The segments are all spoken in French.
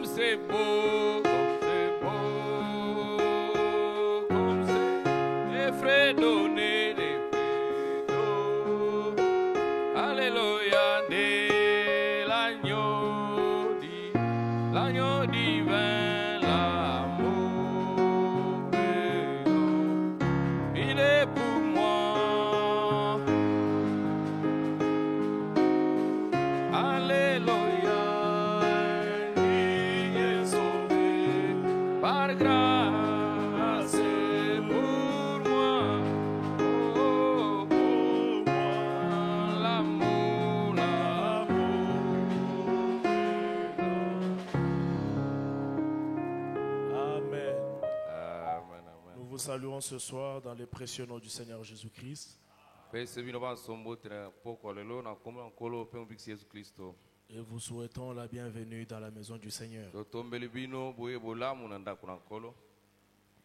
c'est beau, comme c'est effredonné des fredos. Alléluia, de l'agneau divin, l'amour de l'homme. Il est pour moi. Alléluia, il est sauvé par grâce c'est pour moi. Oh, pour moi, l'amour. Amen. Amen, amen. Nous vous saluons ce soir dans le précieux nom du Seigneur Jésus-Christ. Et vous souhaitons la bienvenue dans la maison du Seigneur.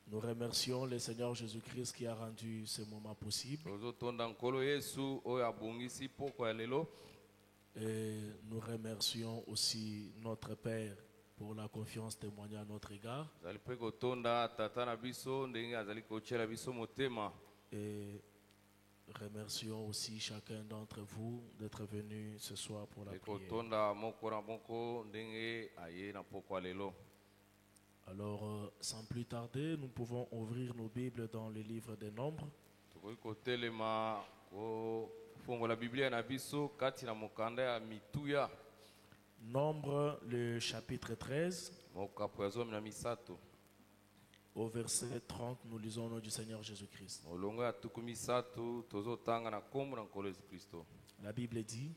Nous remercions le Seigneur Jésus-Christ qui a rendu ce moment possible. Et nous remercions aussi notre Père pour la confiance témoignée à notre égard. Et remercions aussi chacun d'entre vous d'être venu ce soir pour la prière. Alors, sans plus tarder, nous pouvons ouvrir nos Bibles dans le livre des Nombres. Nombre, le chapitre 13, au verset 30, nous lisons au nom du Seigneur Jésus-Christ. La Bible dit: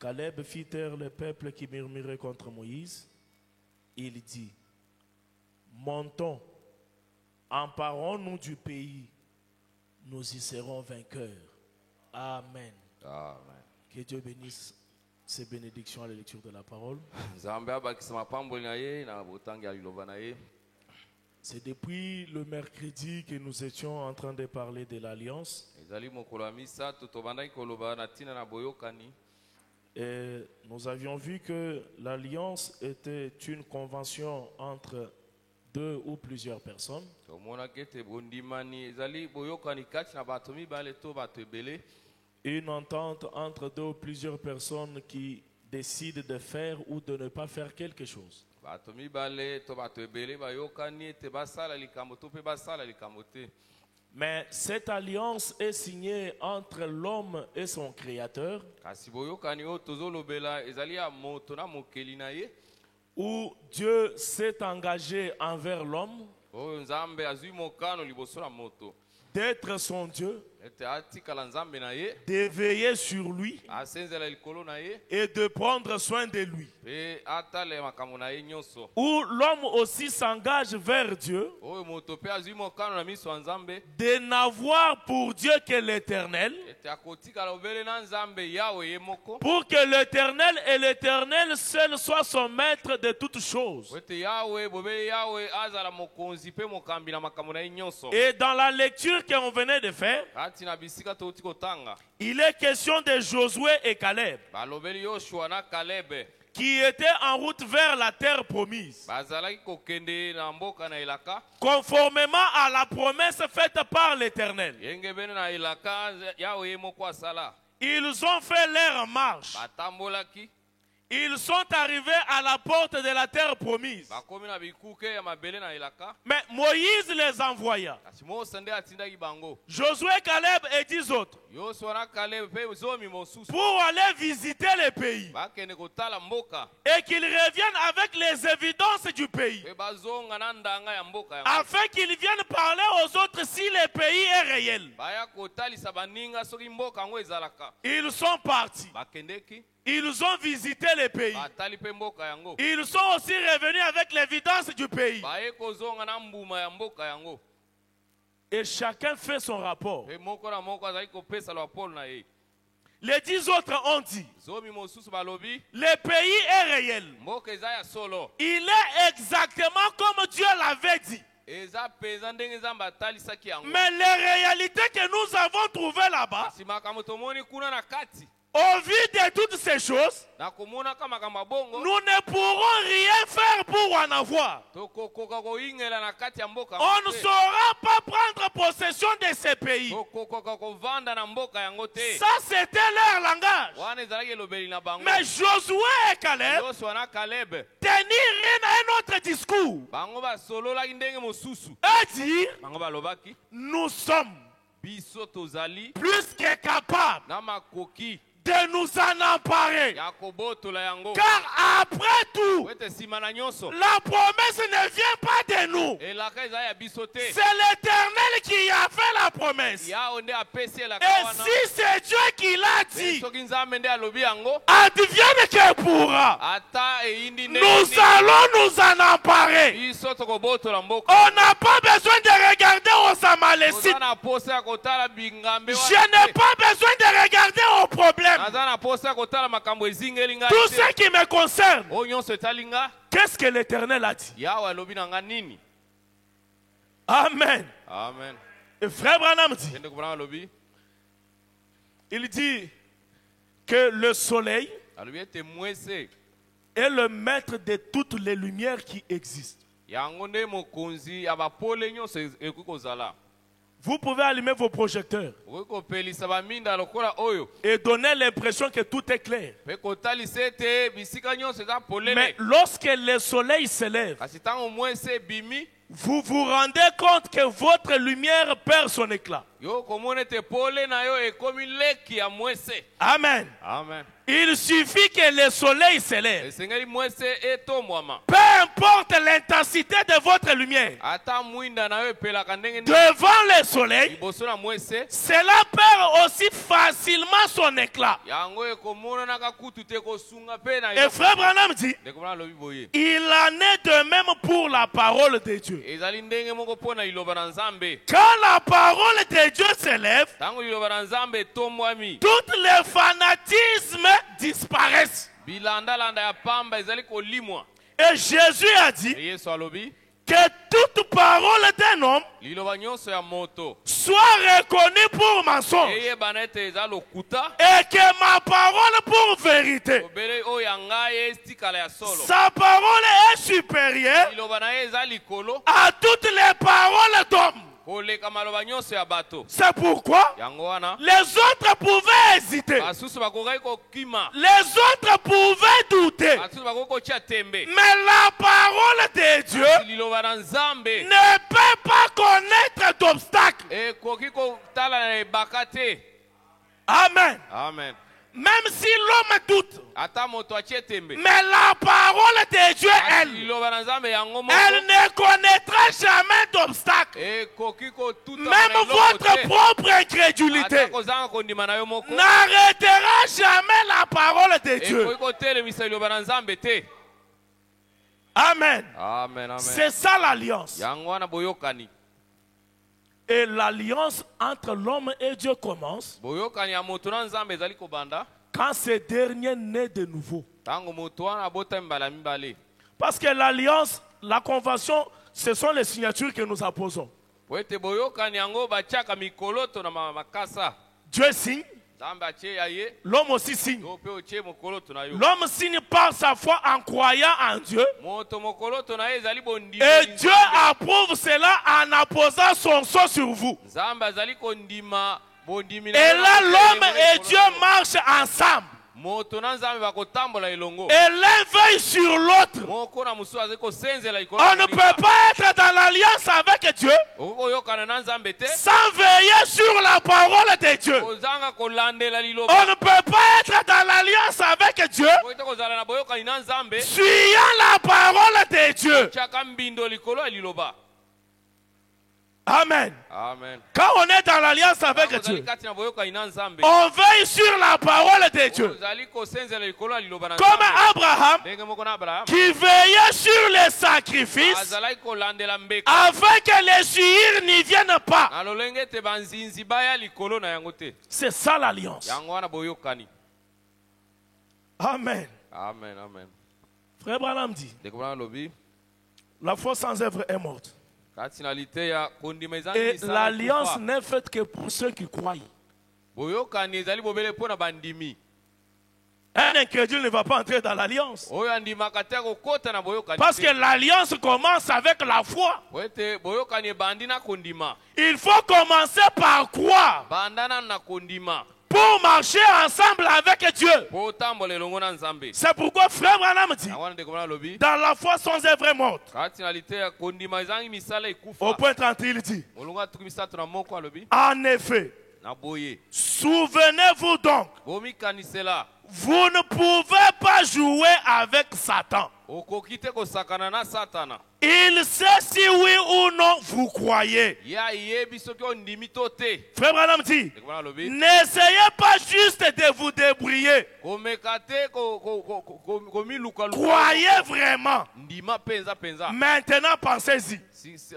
Caleb fit taire le peuple qui murmurait contre Moïse. Il dit: Montons, emparons-nous du pays, nous y serons vainqueurs. Amen. Amen. Que Dieu bénisse ces bénédictions à la lecture de la parole. C'est depuis le mercredi que nous étions en train de parler de l'alliance. Et nous avions vu que l'alliance était une convention entre deux ou plusieurs personnes. Une entente entre deux ou plusieurs personnes qui décident de faire ou de ne pas faire quelque chose. Mais cette alliance est signée entre l'homme et son créateur, où Dieu s'est engagé envers l'homme d'être son Dieu, de veiller sur lui et de prendre soin de lui. Où l'homme aussi s'engage vers Dieu, de n'avoir pour Dieu que l'Éternel, pour que l'Éternel et l'Éternel seul soit son maître de toutes choses. Et dans la lecture qu'on venait de faire, il est question de Josué et Caleb, qui étaient en route vers la terre promise, conformément à la promesse faite par l'Éternel. Ils ont fait leur marche. Ils sont arrivés à la porte de la terre promise. Mais Moïse les envoya. Josué, Caleb et 10 autres, pour aller visiter le pays. Et qu'ils reviennent avec les évidences du pays, afin qu'ils viennent parler aux autres si le pays est réel. Ils sont partis. Ils ont visité le pays. Ils sont aussi revenus avec l'évidence du pays. Et chacun fait son rapport. Les 10 autres ont dit: le pays est réel. Il est exactement comme Dieu l'avait dit. Mais les réalités que nous avons trouvées là-bas Au vu de toutes ces choses, na komona kama kama bongo nous ne pourrons rien faire pour en avoir. tokokoka koingela na kati ya mboka On ne saura pas prendre possession de ces pays. tokokoka kovanda na mboka yango te Ça, c'était leur langage. wana ezalaki elobeli na bango Mais Josué et Caleb Yosua na Caleb tenirent un autre discours bango basololaki ndenge mosusu et dire, bango balobaki nous sommes biso tozali plus que capables na makoki de nous en emparer. ya kobotola yango Car après tout, po ete nsima na nyonso la promesse ne vient pas de nous. elaka ezali ya biso te C'est l'Éternel qui a fait la promesse. yawo nde apesi elaka Et wana si c'est Dieu qui l'a Pe dit, soki nzambe nde alobi yango advienne que pourra, ata eyindi nous ndenge allons nous en emparer. biso tokobotola mboka On n'a pas besoin de regarder aux Amalécites. toza na posa ya kotala bingambe Je n'ai pas besoin de regarder aux problèmes. naza na posa ya kotala makambo ezingeli ngai Tout te. ce qui me concerne, oyo nyonso etali nga qu'est-ce que l'Éternel a dit? yawe alobi na nga nini Amen. amen Et frère Branham dit, kende kubana alobi il dit que le soleil alobi ete mwese est le maître de toutes les lumières qui existent. yango nde mokonzi ya bapole nyonso ekoki kozala Vous pouvez allumer vos projecteurs okoki kopelisa baminda lokola oyo et donner l'impression que tout est clair. mpe kotalisa ete bisika nyonso eza Mais polele lorsque le soleil s'élève, kasi ntango mwese ebimi vous vous rendez compte que votre lumière perd son éclat. yo komona ete pole na yo ekomi leki ya mwese Amen. amen Il suffit que le soleil s'élève. esengeli mwese etombwama Peu importe l'intensité de votre lumière, ata mwinda na yo epelaka ndenge nini devant le soleil, liboso na mwese cela perd aussi facilement son éclat. yango ekomonanaka kutu te kosunga mpe na Et yo frère Branham dit, ndeko mona alobi boye il en est de même pour la parole de Dieu. ezali ndenge moko mpo na liloba na nzambe Quand la parole de Dieu s'élève, ntango liloba na nzambe etombwami tous les fanatismes disparaissent. bilandalanda ya pamba ezali kolimwa Et Jésus a dit e yesu alobi que toute parole d'un homme liloba nyonso ya moto soit reconnue pour mensonge eyebana ete eza lokuta et que ma parole pour vérité. obele oyo ya ngai etikala ya solo Sa parole est supérieure liloba na ye eza likolo à toutes les paroles d'hommes. koleka maloba nyonso ya bato C'est pourquoi yango wana les autres pouvaient hésiter. basusu bakokaki kokima Les autres pouvaient douter. basusu bakoki kotia tembe Mais la parole de Dieu liloba na nzambe ne peut pas connaître d'obstacle. ekoki kotala na ebaka te Amen. amen Même si l'homme doute, ata moto atie tembe mais la parole de Dieu, kasi elle, liloba na nzambe yango elle moko ne connaîtra jamais d'obstacle. ekoki kotuta Même na eloko votre te. propre incrédulité ata kozanga kondima na yo moko n'arrêtera jamais la parole de Dieu. ekoki kotelemisa liloba na nzambe te Amen. amen amen C'est ça l'alliance. yango wana boyokani Et l'alliance entre l'homme et Dieu commence boyokani ya moto na nzambe ezali kobanda quand ce dernier naît de nouveau. ntango moto wana abotami mbala mibale Parce que l'alliance, la convention, ce sont les signatures que nous apposons. po ete boyokani yango batiaka mikoloto na makasa Dieu signe, nzambe atie ya ye l'homme aussi signe. yo mpe otie mokoloto na yo L'homme signe par sa foi en croyant en Dieu. moto mokoloto na ye ezali bondimi Et Dieu approuve cela en apposant son sceau sur vous. nzambe azali kondima bondimi na Et yo là, na l'homme kotelema et likolo Dieu na yo. marchent ensemble. moto na nzambe bakotambola elongo Et l'un veille sur l'autre. moko na mosusu azali kosenzela likolo On na ne moninga. peut pas être dans l'alliance avec Dieu okoki koyokana na nzambe te sans veiller sur la parole de Dieu. kozanga kolandela On liloba ne peut pas être dans l'alliance avec Dieu okoki te kozala na boyokani na nzambe fuyant la parole de Dieu. tiaka mbindo likolo ya liloba Amen. amen Quand on est dans l'alliance avec ozali Dieu, kati na boyokani na nzambe on veille sur la parole de Dieu. ozali kosenzela likolo ya liloba na Comme nzambe Abraham ndenge moko na abraham qui veillait sur les sacrifices azalaki kolandela mbeka afin que les suirs n'y viennent pas. na lolenge ete banzinzi baya likolo na yango te C'est ça l'alliance. yango wana boyokani Amen. amen amen Frère Branham dit, ndeko mwana lobi la foi sans œuvre est morte. kati na lite ya kondima ezali Et misala l'alliance kufa. n'est faite que pour ceux qui croient. boyokani ezali bobele mpo na bandimi Un incrédule ne va pas entrer dans l'alliance. oyo andimaka te akokota na boyokani Parce te. que l'alliance commence avec la foi. Po ete boyokani ebandi na kondima. Il faut commencer par croire Bandana na kondima pour marcher ensemble avec Dieu. po otambola elongo na Nzambe. C'est pourquoi frère Branham dit, Yango wana ndeko mwana alobi dans la foi sans œuvre est morte. kati na liteya kondima ezangi misala Au ekufa. point 30, il dit, Molongo atuki misato na moko alobi en effet, na boye souvenez-vous donc, bomikanisela vous ne pouvez pas jouer avec Satan. okoki te kosakana na Satana. Il sait si oui ou non vous croyez. Ye ayebi soki ondimi to te. Frère Branham dit, Ndeko mwana alobi n'essayez pas juste de vous débrouiller. komeka te komilukaluka. Croyez vraiment. Ndima penza penza. Maintenant, pensez-y.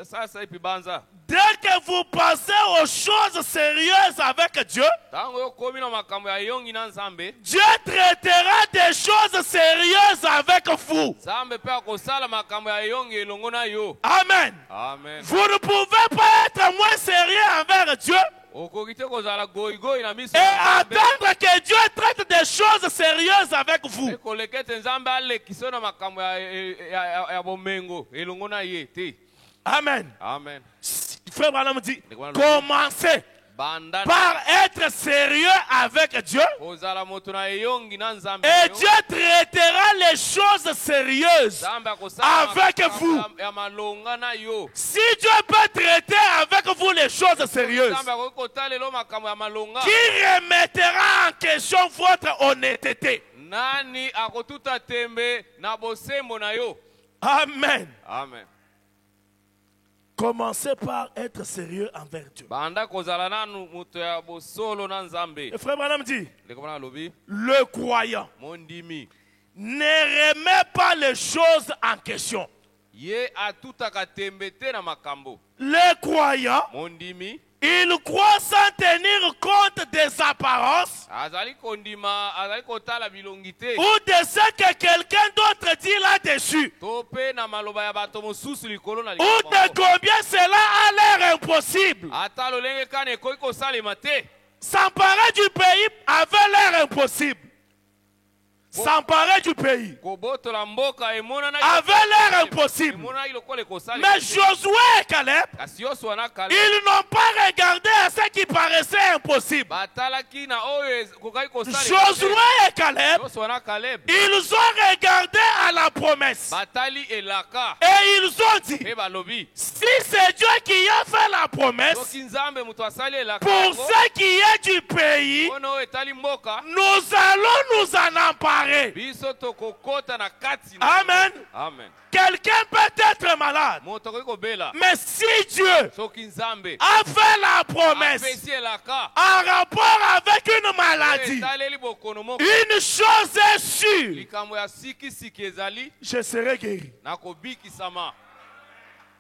Sasa epi banza. Dès que vous passez aux choses sérieuses avec Dieu, Tango yo komi na makambo ya yongi na Nzambe, Dieu traitera des choses sérieuses avec vous. Nzambe pe akosala makambo ya yongi elongo na yo. Amen. Amen. Vous ne pouvez pas être moins sérieux envers Dieu Okoki te kozala goigoi na miso et ya Nzambe. attendre que Dieu traite des choses sérieuses avec vous. Ekoleka ete Nzambe alekisa na makambo ya bomengo elongo na ye te. Amen. Amen. Frère Branham dit, commencez Bandana par être sérieux avec Dieu kozala moto na yongi na Nzambe. et Dieu traitera les choses sérieuses Nzambe akosala avec makambo vous. ya malonga na yo. Si Dieu peut traiter avec vous les choses sérieuses, Nzambe akoki kotalela makambo ya malonga. qui remettra en question votre honnêteté? Nani akotuta tembe na bosembo na yo. Amen. Amen. Commencez par être sérieux envers Dieu. Banda kozala nanu moto ya bosolo na Nzambe. Le frère Branham dit, Ndeko mwana alobi le croyant mondimi ne remet pas les choses en question. ye atutaka tembe te na makambo. Le croyant, Mondimi il croit sans tenir compte des apparences azali kondima azali kotala bilongi te ou de ce que quelqu'un d'autre dit là-dessus, to pe na maloba ya bato mosusu likolo na ou likambo de yango. combien cela a l'air impossible. Ata lolenge kana ekoki kosalema te. S'emparer du pays avait l'air impossible. S'emparer du pays Kobotola mboka emonana avait l'air impossible. emonana lokola ekosala. Mais Josué et Caleb, Kasi Yosua na Caleb ils n'ont pas regardé à ce qui paraissait impossible. batalaki na oyo kokaki kosalema te. Josué et Caleb, Yosua na Caleb ils ont regardé à la promesse. batali elaka Et ils ont dit, pe balobi si c'est Dieu qui a fait la promesse, soki Nzambe moto asali elaka pour yango, ce qui est du pays, mpona oyo etali mboka nous allons nous en emparer. biso tokokota na kati na Amen. Amen. Quelqu'un peut être malade, Moto akoki kobela mais si Dieu soki Nzambe a fait la promesse apesi elaka en rapport avec une oyo maladie, etaleli bokono moko une chose est sûre, likambo ya sikisiki ezali je serai guéri. nakobikisama.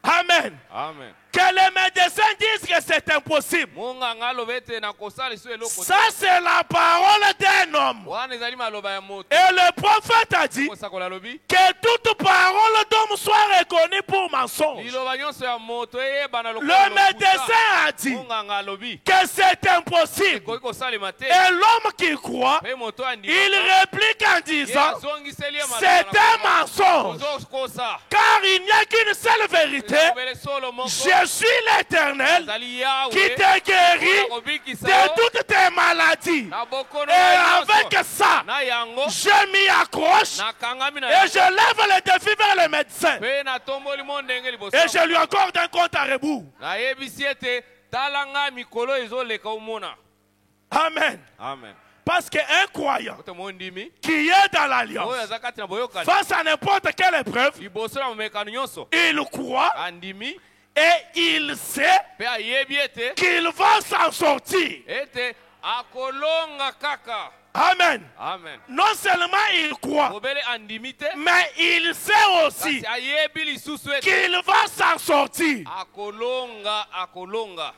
Amen. Amen. Que les médecins disent que c'est impossible. Monganga aloba ete nakosala liso eloko te. Ça, c'est la parole d'un homme. Wana ezali maloba ya moto. Et le prophète a dit Kosakola alobi que toute parole d'homme soit reconnue pour mensonge. liloba nyonso ya moto eyebana Le lokola médecin a dit monganga alobi que c'est impossible. ekoki kosalema te. Et l'homme qui croit, Pe moto il andima réplique en disant, azongiseli ye c'est un mensonge. ozokosa Car il n'y a qu'une seule vérité. elobele solo moko Je suis l'Éternel ezali qui Yawe te guérit akobikisa de yo toutes tes maladies. na bokono Et na avec nyonso. ça, Na yango je m'y accroche nakangami na et je lève le défi vers le médecin. pe natomboli mo ndenge liboso Et je lui accorde un compte à rebours. nayebisi ete tala nga mikolo ezoleka omona. Amen. Amen. Parce qu'un croyant Kote mondimi qui est dans oyo l'alliance, aza kati na boyokani face à n'importe quelle épreuve, liboso na momekano nyonso il croit andimi et il sait pe ayebi ete qu'il va s'en sortir. ete akolonga kaka. Amen. Amen. Non seulement il croit, Mobele andimi te mais il sait aussi kasi ayebi lisusu ete qu'il va s'en sortir. akolonga.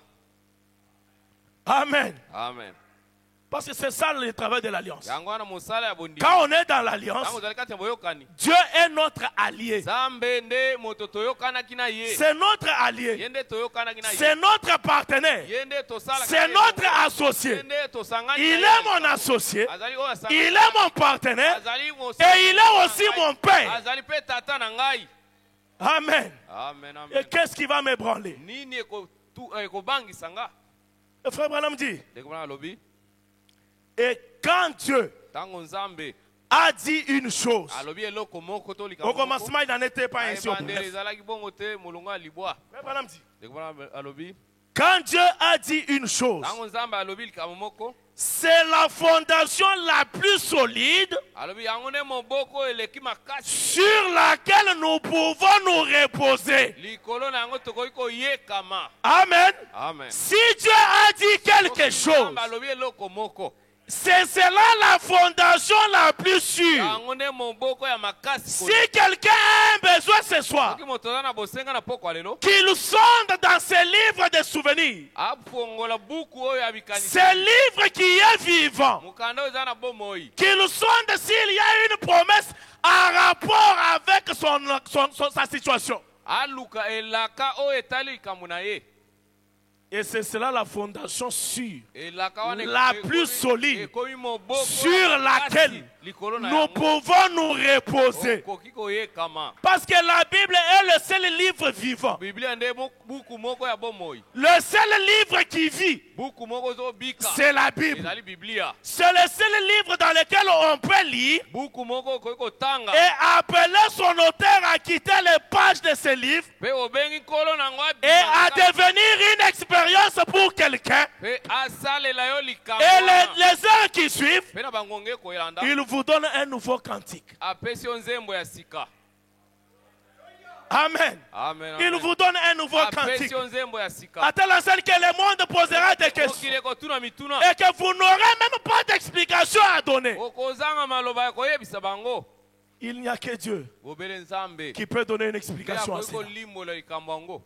Amen. Amen. Parce que c'est ça le travail de l'alliance. yango wana mosala ya bondimi Quand on est dans l'alliance, ntango ozali kati ya boyokani Dieu est notre allié. nzambe nde moto toyokanaki na ye C'est notre allié. ye nde toyokanaki na ye C'est notre partenaire. ye nde tosalaka C'est na ye notre ye associé. nde tosangani Il na ye est mon associé. azali oyo asangani Il na est ye. mon partenaire. azali Et il est aussi mon père. azali mpe tata na ngai Amen. amen Et amen qu'est-ce qui va m'ébranler? nini ekobangisa nga Le frère Branham dit, ndeko bana alobi et quand Dieu ntango nzambe a dit une chose, alobi eloko moko to au likambo commencement, il n'en était pas ainsi au ebandeli bref. ezalaki bongo te molongo ya libwa Frère Branham dit, ndeko bana alobi quand Dieu a dit une chose, ntango nzambe alobi likambo moko c'est la fondation la plus solide alobi yango nde moboko eleki makasi sur laquelle nous pouvons nous reposer. likolo na yango tokoki koyekama Amen. amen Si Dieu a dit quelque chose, nzambe alobi eloko moko c'est cela la fondation la plus sûre. yango nde moboko ya makasi Si quelqu'un a un besoin ce soir, soki moto aza na bosenga na poko lelo qu'il sonde dans ses livres de souvenirs, afongola buku oyo ya bikanisi ces livres qui est vivant, mokanda oyo eza na bomoi qu'il sonde s'il y a une promesse en rapport avec sa situation. aluka elaka oyo etali likambo na ye Et c'est cela la fondation sûre, elaka wana la plus solide, ekomi moboko sur laquelle likolo na nous yango pouvons nous reposer. okoki koyekama Parce que la Bible est le seul livre vivant, biblia nde buku moko ya bomoi le seul livre qui vit, buku moko ozobika c'est la Bible. ezali biblia C'est le seul livre dans lequel on peut lire buku moko okoki kotanga et appeler son auteur à quitter les pages de ce livre mpe obengi nkolo nango et à abimaka devenir une expérience pour quelqu'un. mpe asalela yo likambo Et wana. les heures qui suivent, mpe na bangonge koyelanda il vous donne un nouveau cantique. apesi yo nzembo ya sika Amen. amen Il vous donne un nouveau apesi cantique. yo nzembo ya sika À telle enseigne que le monde posera des questions okile kotuna mituna et que vous n'aurez même pas d'explication à donner. okozanga maloba ya koyebisa bango Il n'y a que Dieu bobele nzambe qui peut donner une mpe explication à akoki cela. kolimbola likambo yango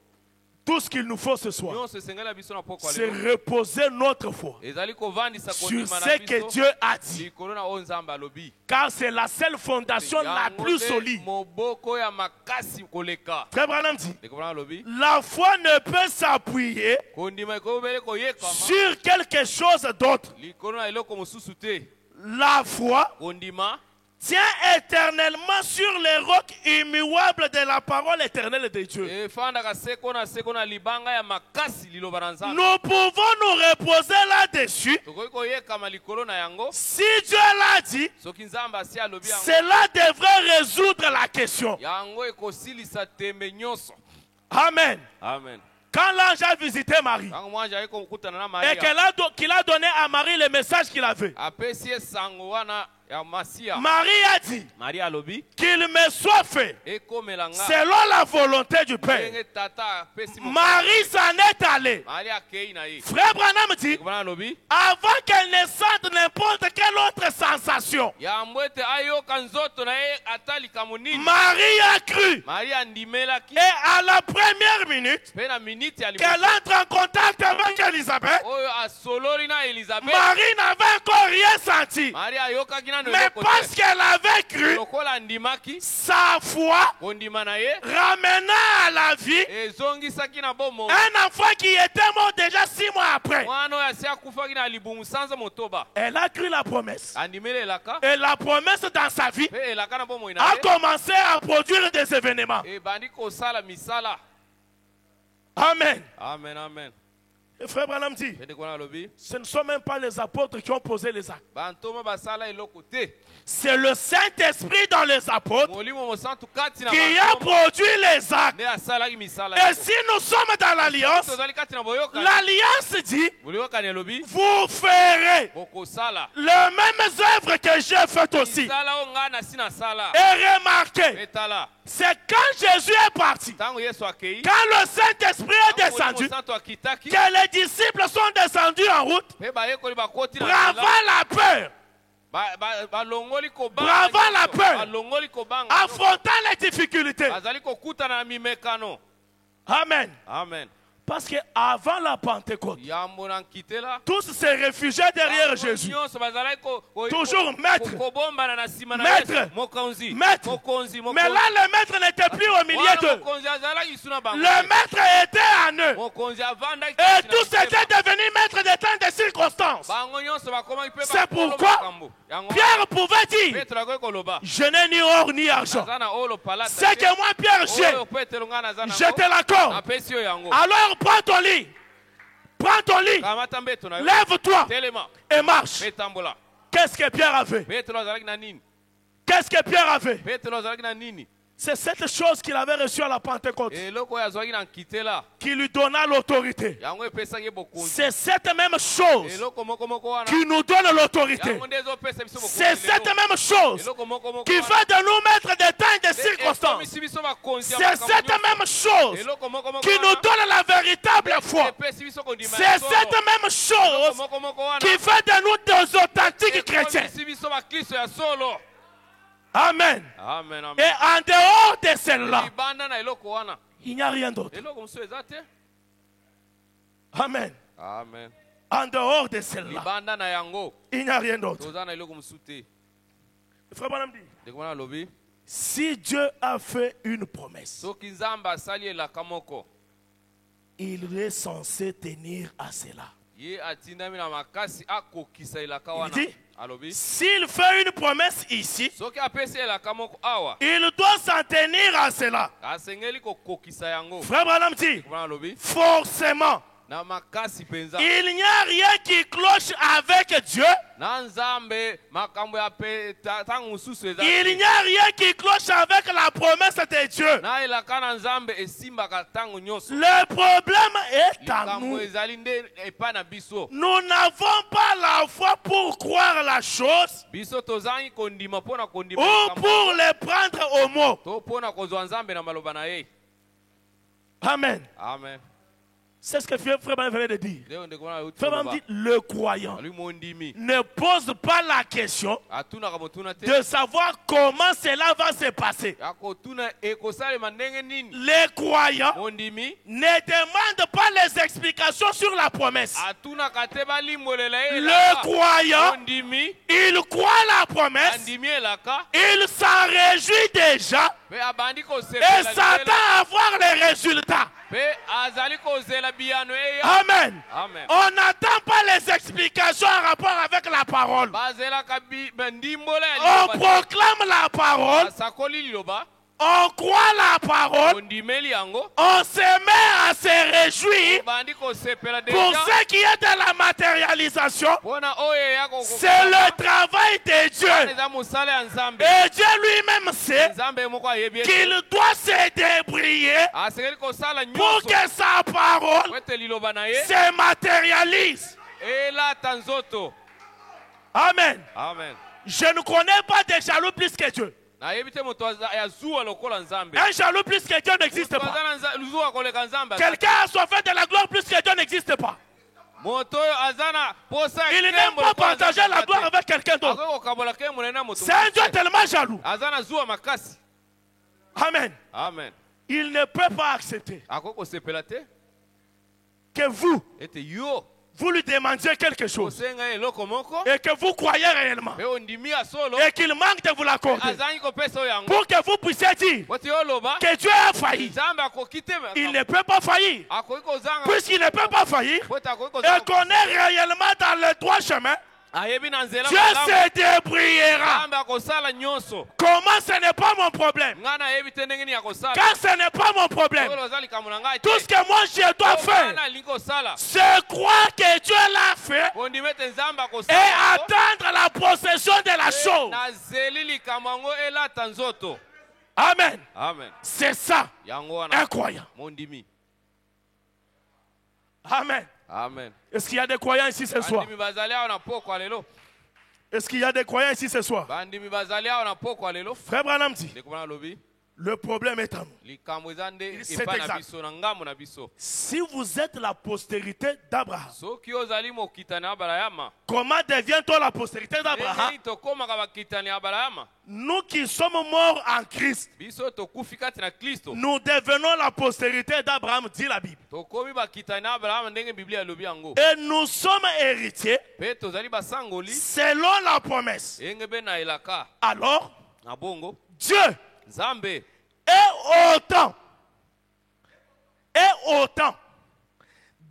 Tout ce qu'il nous faut ce soir, nyonso esengeli biso na poko c'est lelo reposer notre foi ezali kovandisa sur kondima na ce que biso Dieu a dit. likolo na oyo nzambe alobi Car c'est la seule fondation la Yango plus nde solide. moboko ya makasi koleka Frère Branham dit, ndeko bana alobi la foi ne peut s'appuyer kondima ekobele koyekama sur quelque chose d'autre. likolo na eloko mosusu te La foi kondima tient éternellement sur les rocs immuables de la parole éternelle de Dieu. efandaka seko na libanga ya makasi liloba na nzambe Nous pouvons nous reposer là-dessus. tokoki koyekama likolo na yango Si Dieu l'a dit, soki nzambe asi alobi yango cela devrait résoudre la question. yango ekosilisa tembe nyonso Amen. amen Quand l'ange a visité Marie ntango mwanja aye kokutana na et maria qu'il a donné à Marie le message qu'il avait, apesi ye sango wana ya masiya Marie a dit maria alobi qu'il me soit fait ekomela nga selon la volonté du Père. ndenge tata apesi Marie s'en est allée. maria akei na ye Frère Branham dit, ekobana alobi avant qu'elle ne sente n'importe quelle autre sensation, yambo ete ayoka nzoto na ye ata likambo nini Marie a cru. maria andimelaki Et à la première minute mpe na miniti ya qu'elle liboso entre en contact avec Elisabeth, oyo asololi na elizabeth Marie n'avait encore rien senti. maria ayokaki nano Mais eloko parce te qu'elle avait cru, lokola andimaki sa foi kondima na ye ramena à la vie ezongisaki na bomoi un enfant qui était mort déjà 6 mois après. mwana oyo asi akufaki na libumu sanza motoba Elle a cru la promesse. andimeli elaka Et la promesse dans sa vie mpe elaka na bomoi na a ye commencé à produire des événements. ebandi kosala misala Amen. amen amen Et frère Branham dit, mpe ndeko wana alobi ce ne sont même pas les apôtres qui ont posé les actes. bantoma basala eloko te C'est le Saint-Esprit dans les apôtres molimo mosantu kati na qui a bantoma produit les actes. nde asalaki misala Et si nous sommes dans l'alliance, tozali kati na boyokani l'alliance dit, boyokani elobi vous ferez bokosala les mêmes œuvres que j'ai faites aussi. misala oyo ngai nasi nasala Et remarquez, etala c'est quand Jésus est parti, ntango yesu akei quand le Saint-Esprit est ntango molimo descendu, mosantu akitaki que les disciples sont descendus en route, mpe bayekoli bakoti na bravant nzela, la peur, balongoli kobanga Bravant la nyonso, peur. balongoli kobanga affrontant les difficultés. bazali kokutana na mimekano Amen. amen Parce qu'avant la Pentecôte, yambo na nkite la tous se réfugiaient derrière Jésus. nyonso bazalaki Toujours maître. kobombana na nsima na Maître. Yesu. Mokonzi. Maître. Mokonzi. Mais là, le maître n'était plus au milieu Wana d'eux. mokonzi azalaki suna bango. Le maître était en eux. Mokonzi avandaki Et na tous kitema. étaient devenus maîtres des temps des circonstances. Bango nyonso bakomaki mpe C'est bakolo pourquoi makambo. Yango Pierre pouvait dire, Petro akoki koloba je n'ai ni or ni argent. naza na olo palata C'est que moi, Pierre, j'ai. oyo Petro nga naza Je te l'accorde. napesi yo yango Alors prends ton lit. Prends ton lit. kamata mbeto na yo Lève-toi telema et marche. metambola Qu'est-ce que Pierre avait? Petro azalaki na nini Qu'est-ce que Pierre avait? Petro azalaki na nini C'est cette chose qu'il avait reçue à la Pentecôte eloko oyo azwaki na nkite la qui lui donna l'autorité. yango epesaki ye bokonzi C'est cette même chose eloko moko wana qui nous donne l'autorité. yango nde ezopesa biso bokonzi C'est cette lelo. même chose eloko moko qui fait de nous maîtres des temps et des circonstances. ekomisi biso bakonzi ya C'est makambo cette nyonso. même chose eloko moko qui nous donne la véritable foi. epesi biso kondima C'est ya solo. cette même chose Eloko moko wana qui fait de nous des authentiques chrétiens. ekomisi biso bakristo ya solo Amen. amen Et amen en dehors de celle-là, libanda na eloko wana il n'y a rien d'autre. eloko mosusu eza te Amen. amen En dehors de celle-là, libanda na yango il n'y a rien d'autre. toza na eloko mosusu te Frère Branham dit, ndeko wana alobi si Dieu a fait une promesse, soki nzambe asali elaka moko il est censé tenir à cela. ye atindami na makasi akokisa elaka Il wana dit, alobi s'il fait une promesse ici, soki apesi elaka moko awa il doit s'en tenir à cela. asengeli kokokisa yango Frère Branham dit, ndeko wana alobi forcément, na makasi mpenza il n'y a rien qui cloche avec Dieu. na nzambe makambo ya ntango mosusu eza Il te. n'y a rien qui cloche avec la promesse de Dieu. na elaka na nzambe esimbaka ntango nyonso Le problème est à likambo nous. ezali nde epai na biso Nous n'avons pas la foi pour croire la chose biso tozangi kondima mpo na kondima ou likambo pour les prendre au mot. to mpo na kozwa nzambe na maloba na ye Amen. amen C'est ce que Frère Branham venait de dire. leo ndeko wana auti Frère Branham koloba. dit, le croyant alui mondimi ne pose pas la question atunaka motuna te de savoir comment cela va se passer. ya kotuna ekosalema ndenge nini Les croyants mondimi ne demandent pas les explications sur la promesse. atunaka te balimbolela ye Le elaka croyant, mondimi il croit la promesse, andimi elaka il s'en réjouit déjà mpe abandi et kosepela s'attend à voir les résultats. mpe azali kozela biyano eya Amen. amen On n'attend pas les explications en rapport avec la parole. bazelaka ndimbola ya On liloba te. proclame la parole, basakoli liloba on croit la parole, ondimeli yango on se met à se réjouir bandi kosepela pour deja ce qui est de la matérialisation. mpona oyo eya C'est le travail de Dieu. eza mosala ya nzambe Et Dieu lui-même sait nzambe moko ayebi ete qu'il doit se débrouiller asengeli kosala pour nyonso que sa parole po ete liloba na ye se matérialise. elata nzoto Amen. amen Je ne connais pas de jaloux plus que Dieu. nayebi te moto ya zuwa lokola nzambe Un jaloux plus que Dieu n'existe moto pas. aza na zuwa koleka nzambe Quelqu'un a soif de la gloire plus que Dieu n'existe pas. moto oyo aza na posa Il n'aime pas partager la gloire avec quelqu'un d'autre. akoki kokabola ke monene na moto C'est un Dieu tellement jaloux. aza na zuwa makasi Amen. amen Il ne peut pas accepter akoki kosepela te que ete yo vous lui demandiez quelque chose kosenga ye eloko moko et que vous croyez réellement mpe ondimi ya solo et qu'il manque de vous l'accorder azangi kopesa oyo yango pour que vous puissiez dire po te oloba que Dieu a failli. nzambe akoki te Il ne peut pas faillir. akoki kozanga Puisqu'il ne peut pas faillir po te akoki et kozanga qu'on est réellement dans le droit chemin, ayebi na nzela Dieu se débrouillera. nzambe akosala nyonso Comment ce n'est pas mon problème? ngai nayebi te ndenge nini ya kosala Car ce n'est pas mon problème. oyo oza likambo na ngai Tout ce que moi je dois faire, nalingi kosala c'est croire que Dieu l'a fait ondimi ete nzambe et akosala yango, attendre la possession de la chose. nazeli likambo yango elata nzoto Amen. amen C'est ça, yango wana un croyant. mondimi Amen. amen Est-ce qu'il y a des croyants ici ce soir? bandimi bazali awa na pokwa lelo Est-ce qu'il y a des croyants ici ce soir? bandimi bazali awa na pokwa lelo Frère Branham dit, ndeko bana lobi Le problème est à nous. likambo eza nde C'est epai na exact. biso na ngambo na biso. Si vous êtes la postérité d'Abraham, Soki ozali mokitani ya Abrahama, comment devient-on la postérité d'Abraham? ndenge tokomaka bakitani ya Abrahama, Nous qui sommes morts en Christ, biso tokufi kati na Kristo, nous devenons la postérité d'Abraham, dit la Bible. tokomi bakitani ya Abrahama ndenge Biblia elobi yango. Et nous sommes héritiers Pe tozali basangoli selon la promesse. enge be na elaka Alors, na bongo Dieu Nzambe est autant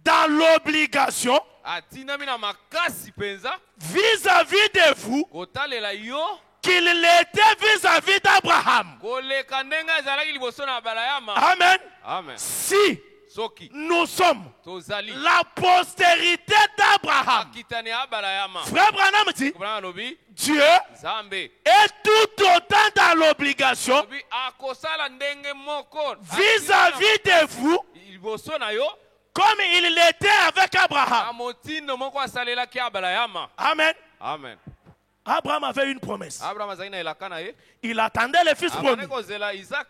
dans l'obligation atinami na makasi penza vis-à-vis de vous kotalela yo qu'il l'était vis-à-vis d'Abraham. koleka ndenge ezalaki liboso na Abrahama. Amen. Amen. Si Soki nous sommes tozali la postérité d'Abraham, bakitani ya Abrahama, frère Branham dit, Abrahama lobi Dieu Nzambe est tout autant dans l'obligation lobi akosala ndenge moko vis-à-vis de vous liboso na yo comme il l'était avec na Abraham. motindo moko asalelaki Abrahama. Amen. Amen. Abraham avait une promesse. Abrahama azali na elaka na ye, Il attendait le fils abane promis. kozela Isaac,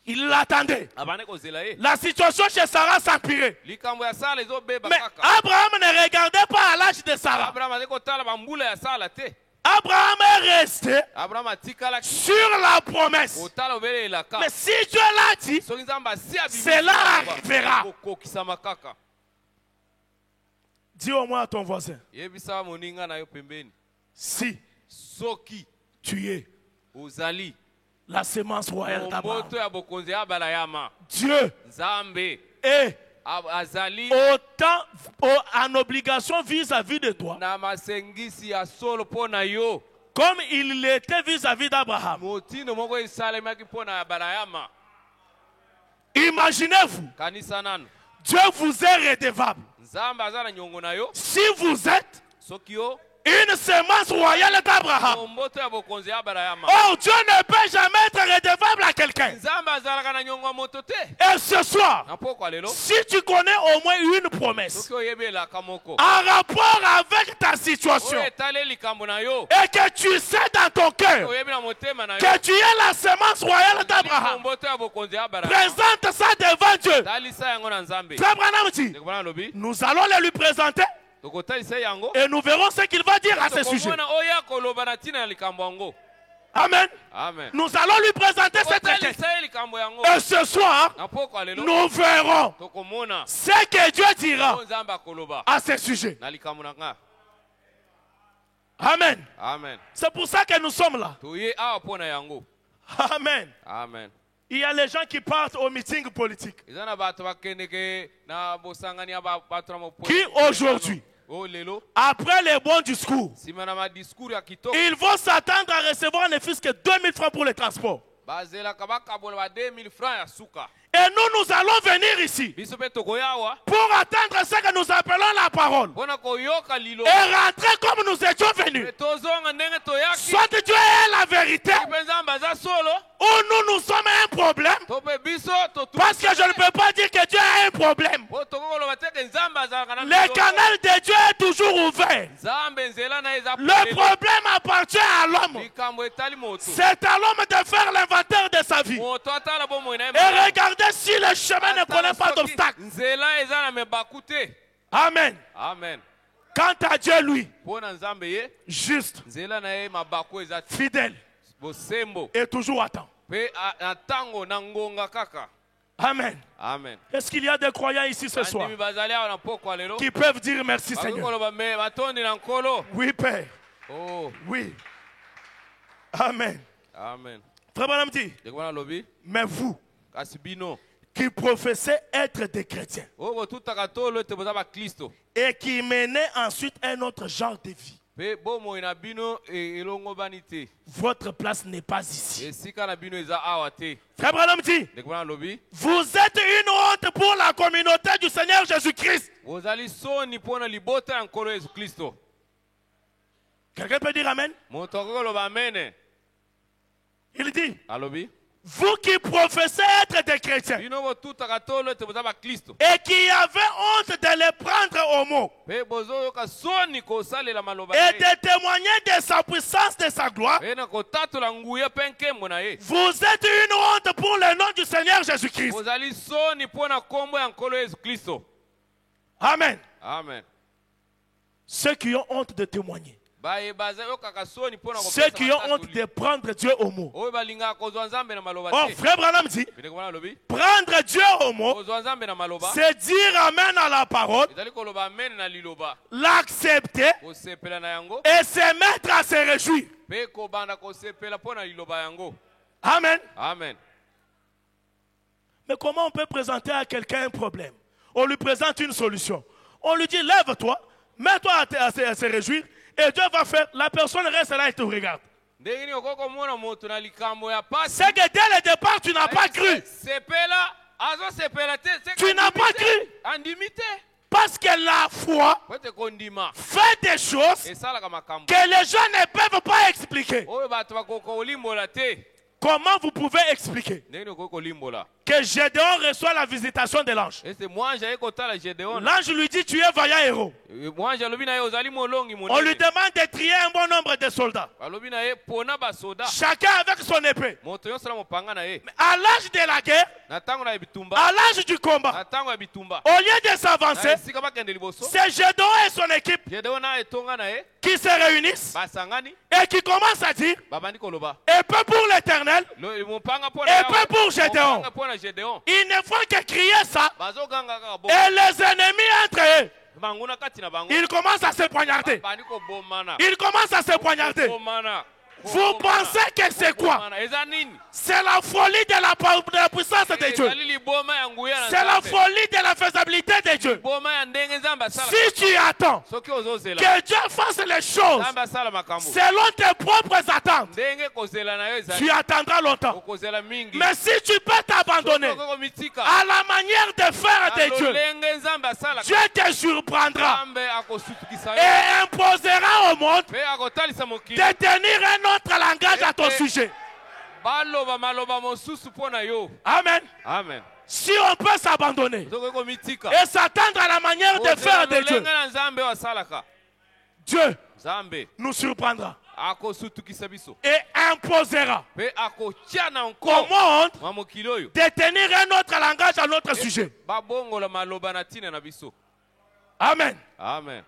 Il l'attendait. abane kozela ye. La situation chez Sarah s'empirait. Likambo ya Sala ezobeba Mais kaka. Abraham ne regardait pas à l'âge de Sarah. Abrahama azali kotala bambula ya Sala te. Abraham est resté Abrahama atikalaki sur la promesse. kotala obele elaka. Mais si Dieu l'a dit, Soki Nzambe asi abimi cela arrivera. kokokisama kaka. Dis au moins à ton voisin, Yebisa moninga na yo pembeni. si Soki tu es ozali la sémence royale d'Abraham, moboto ya bokonzi ya Abrahama, Dieu Nzambe est azali autant en obligation vis-à-vis de toi, na masengisi ya solo mpo na yo comme il l'était vis-à-vis d'Abraham. motindo moko esalemaki mpo na Abrahama. Imaginez-vous, Kanisa nanu Dieu vous est redevable. Nzambe aza na nyongo na yo Si vous êtes soki yo une sémence royale d'Abraham, mboto ya bokonzi ya Abrahama. oh, Dieu ne peut jamais être redevable à quelqu'un. Nzambe azalaka na nyongo ya moto te. Et ce soir, Na pokwa lelo si tu connais au moins une promesse soki oyebi elaka moko en rapport avec ta situation oyo etali likambo na yo et que tu sais dans ton cœur oyebi na motema na yo que tu es la sémence royale d'Abraham, mboto ya bokonzi ya Abrahama, présente ça devant Dieu. talisa yango na Nzambe. Frère Branham dit, Ndeko bana lobi nous allons le lui présenter tokotalisa yango et nous verrons ce qu'il va dire à ce sujet. tokomona oyo koloba na ntina ya likambo yango. Amen. Amen. Nous allons lui présenter cette requête. Tokotalisa ye likambo yango. Et ce soir, Na pokwa lelo nous verrons tokomona ce que Dieu dira oyo Nzambe akoloba à ce sujet. na likambo na nga. Amen. Amen. C'est pour ça que nous sommes là. Toye awa mpo na yango. Amen. Amen. Il y a les gens qui partent au meeting politique, Eza na bato bakendeke na bosangani ya bato na mopo. qui aujourd'hui, Oh lelo après les bons discours, sima na madiscours ya kitoko ils vont s'attendre à recevoir ne fût-ce que 2000 francs pour le transport. bazelaka bakabola ba 2000 francs ya suka. Et nous allons venir ici Biso pe tokoya awa pour attendre ce que nous appelons la parole mpona koyoka lilo. et rentrer comme nous étions venus. Pe tozonga ndenge toyaki. Soit Dieu est la vérité Mpe Nzambe aza solo ou nous sommes un problème, to pe biso totu. parce que je ne peux pas dire que Dieu a un problème. Po tokokoloba te ke Nzambe azalaka na Le canal de Dieu est toujours ouvert. Nzambe nzela na eza Le problème appartient à l'homme. likambo etali moto. C'est à l'homme de faire l'inventaire de sa vie Moto atala bomoi na ye. et regarder si le chemin ne connaît pas d'obstacle. Nzela eza na mebaku te. Amen. Amen. Quant à Dieu, lui, Mpo na Nzambe ye juste, nzela na ye mabaku eza te. fidèle Bosembo et toujours à temps. pe na ntango na ngonga kaka. Amen. Amen. Est-ce qu'il y a des croyants ici ce soir Bandimi bazali awa na pokwa lelo qui peuvent dire merci Seigneur? bakokoloba me batondi na nkolo. Oui, Père. Oh, Oui. Amen. amen. Frère Branham dit, Ndeko bana lobi mais vous kasi bino qui professez être des chrétiens oyo botutaka tolo ete boza baklisto et qui menez ensuite un autre genre de vie, mpe bomoi na bino elongobani te. votre place n'est pas ici. Esika na bino eza awa te. Frère Branham dit, Ndeko bana lobi vous êtes une honte pour la communauté du Seigneur Jésus-Christ. bozali soni mpo na libota ya nkolo yesu kristo. Quelqu'un peut dire Amen? Moto akokoloba amene Il dit, alobi Vous qui professez être des chrétiens bino botutaka tolo te boza bakristo et qui avez honte de les prendre au mot mpe bozoyoka soni kosalela maloba et na ye de témoigner de sa puissance, de sa gloire, mpe na kotatola nguya mpe nkembo na ye vous êtes une honte pour le nom du Seigneur Jésus-Christ. bozali soni mpo na nkombo ya nkolo yesu kristo. Amen. Amen. Ceux qui ont honte de témoigner, baye bazoyokaka soni mpo na ceux qui ont honte de prendre Dieu au mot. oyo balingaka kozwa nzambe na maloba Oh, te frère Branham dit, bindeko bana lobi prendre Dieu au mot, kozwa nzambe na maloba c'est dire amen à la parole, ezali koloba amen na liloba l'accepter kosepela na yango et se mettre à se réjouir. mpe kobanda kosepela mpo na liloba yango. Amen. Amen. Mais comment on peut présenter à quelqu'un un problème? On lui présente une solution. On lui dit, lève-toi, mets-toi à se réjouir, et Dieu va faire. La personne reste là et te regarde. ndenge nini okoki komona moto na likambo ya pasi C'est que dès le départ, tu n'as pas cru. sepela azosepela te Tu n'as pas cru. andimi te Parce que la foi po ete kondima fait des choses esalaka makambo que les gens ne peuvent pas expliquer. oyo bato bakoki kolimbola te. Comment vous pouvez expliquer ndenge nini okoki kolimbola que Gédéon reçoit la visitation de l'ange? ese mwanje aye kotala Gédéon L'ange lui dit, tu es vaillant héros. mwanje alobi na ye ozali molongi On lui monene demande de trier un bon nombre de soldats. alobi na ye pona basoda Chacun avec son épée. moto nyonso na mopanga na ye À l'âge de la guerre, na ntango na bitumba à l'âge du combat, na ntango ya bitumba au lieu de na s'avancer, esika bakende liboso c'est Gédéon et son équipe Gédéon na etonga na ye qui se réunissent basangani et qui commencent à dire, babandi koloba épée pour l'Éternel, mopanga mpo épée pour Gédéon. mopanga mpo na Gédéon Ils ne font que crier ça. bazoganga kaka bo Et les ennemis entre eux, banguna kati na bango ils commencent à se poignarder. bandi kobomana Ils commencent à se poignarder. kobomana Vous pensez que c'est quoi? eza nini C'est la folie de la puissance de Dieu. ezali liboma ya nguya na C'est la Nzambe. folie de la faisabilité de Dieu. liboma ya ndenge nzambe asala Si tu attends soki ozozela que Dieu fasse les choses nzambe asala makambo selon tes propres attentes, ndenge kozela na yo tu ezali attendras longtemps. okozela mingi Mais si tu peux t'abandonner Soki okomitika à la manière de faire de Dieu, lolenge nzambe asalaka Dieu te surprendra nzambe akosutukisa yo et imposera au monde mpe akotalisa mokili de tenir un autre langage à ton sujet. baloba maloba mosusu mpo na yo. Amen. Amen. Si on peut s'abandonner soki okomitika et s'attendre à la manière de faire de Dieu, lolenge na nzambe oyo asalaka Dieu nzambe nous surprendra akosutukisa biso et imposera mpe akotia na au nko monde mwa mokili oyo de tenir un autre langage à notre sujet. babongola maloba na ntina na biso. Amen. Amen.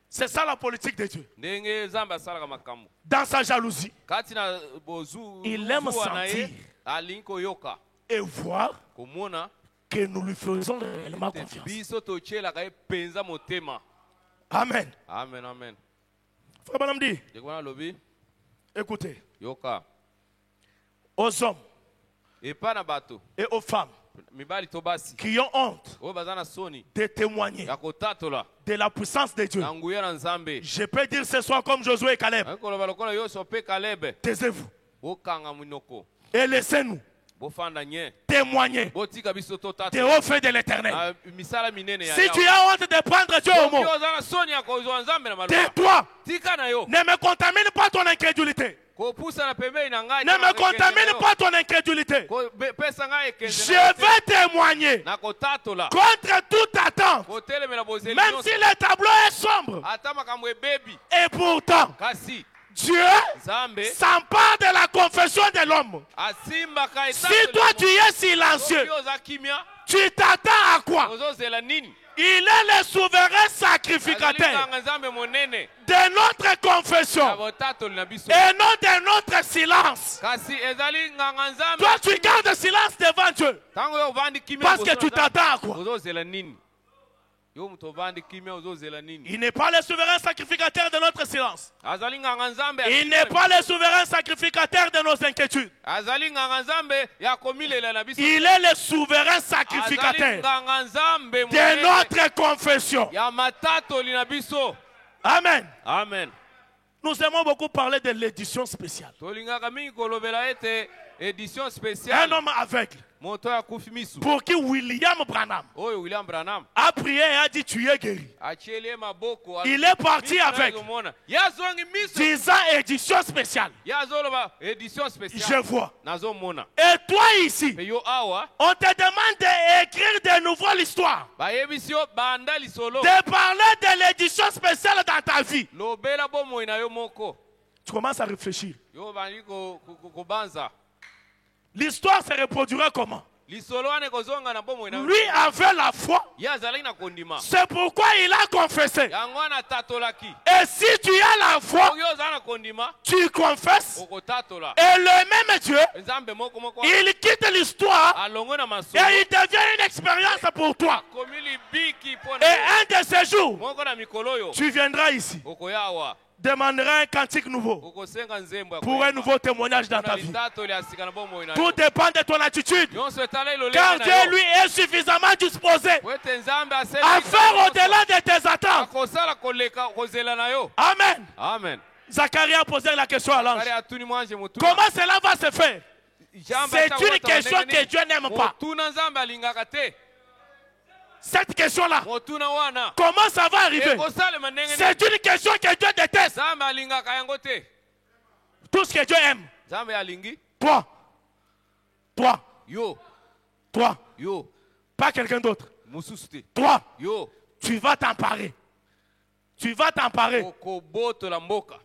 C'est ça la politique de Dieu. ndenge nzambe asalaka makambo Dans sa jalousie, kati na bozu il aime zuwa na ye sentir alingi koyoka et voir komona que nous lui faisons réellement te confiance. biso totyelaka ye mpenza motema. Amen. Amen. Amen. Frère Branham dit, ndeko wana alobi écoutez, yoka aux hommes epa na bato et aux femmes mibali to basi qui ont honte oyo baza na soni de témoigner ya kotatola de la puissance de Dieu, na nguya na nzambe je peux dire ce soir comme Josué et Caleb, ayi koloba lokola yoso mpe kalebe taisez-vous bokanga minoko et laissez-nous bofanda nye témoigner botika biso des totatola hauts faits de l'éternel. na misala minene ya Si tu Yawe. as honte de prendre Dieu au Soki mot, oza na soni ya kozwa nzambe na maloba tais-toi. tika na yo Ne me contamine pas ton incrédulité. kopusa na pembeni na ngai Ne me contamine pas ton incrédulité. pesa ngai Je ekende na yo te. vais témoigner na kotatola contre toute attente, kotelemela bozeli même nyonso si le tableau est sombre. ata makambo ebebi Et pourtant, kasi Dieu nzambe s'empare de la confession de l'homme. asimbaka Si toi tu es silencieux, soki oza kimia tu t'attends à quoi? ozozela nini. Il est le souverain Azali sacrificateur nganga nzambe monene de notre ya confession botatoli na biso et non de notre silence. kasi ezali nganga nzambe Toi, tu gardes silence devant Dieu ntango oyo ovandi kimia parce que liboso tu na Nzambe, t'attends à quoi? ozozela nini yo moto ovandi kimia ozozela nini. Il n'est pas le souverain sacrificateur de notre silence. azali nganga nzambe ya Il n'est kimia pas le souverain sacrificateur de nos inquiétudes. azali nganga nzambe ya komilela na biso Il est le souverain azali sacrificateur nganga nzambe de monene notre confession. ya matatoli na biso. Amen. Amen. Nous aimons beaucoup parler de l'édition spéciale. tolingaka mingi kolobela ete édition Un spéciale. homme aveugle. Moto ya kufi misu. Pour qui William Branham Oyo William Branham. a prié et a dit tu es guéri. Achiele maboko. Il est parti avec Yazongi misu. 10 ans édition spéciale. Yazoloba édition Je spéciale. vois. Nazo mona. Et toi ici, Yo awa. on te demande d'écrire de nouveau l'histoire. Ba yebisio banda lisolo. De parler de l'édition spéciale dans ta vie. Lobela bomo ina yo moko. Tu commences à réfléchir. Yo bandi ko banza. L'histoire se reproduira comment? Lisolo ane kozonga na bomo ina. Lui avait la foi. Yazali na kondima. C'est pourquoi il a confessé. Yango na tatolaki. Et si tu as la foi, Oyo zana kondima. tu confesses. Oko tatola. Et le même Dieu, Nzambe moko moko. il quitte l'histoire Alongo na maso. et il devient une expérience pour toi. Komili biki pona. Et un de ces jours, Moko na mikolo yo. tu viendras ici, Oko yawa. demanderas un cantique nouveau Oko senga nzembo ya pour un koyeba. nouveau témoignage dans Na ta vie. litato lya sika na bomo ina. Tout dépend de ton attitude. Nyonso etala ilo Car lena Dieu, na yo. lui, est suffisamment disposé Wete nzambe aseli. à faire au-delà de tes attentes. Akosala koleka kozela na yo. Amen. Amen. Zacharie a posé la question à l'ange. Kare atuni mwanje mutu. Comment cela va se faire? C'est une question que Dieu n'aime pas. Motuna nzambe alingaka te. Cette question-là, Motuna wana. comment ça va arriver? Ekosala manenge. C'est une question que Dieu déteste. Nzambe alingaka yango te. Tout ce que Dieu aime. Nzambe alingi. Toi, toi, Yo. toi, Yo. pas quelqu'un d'autre. Mususu te. Toi, Yo. tu vas t'emparer. Tu vas t'emparer Okobotola mboka.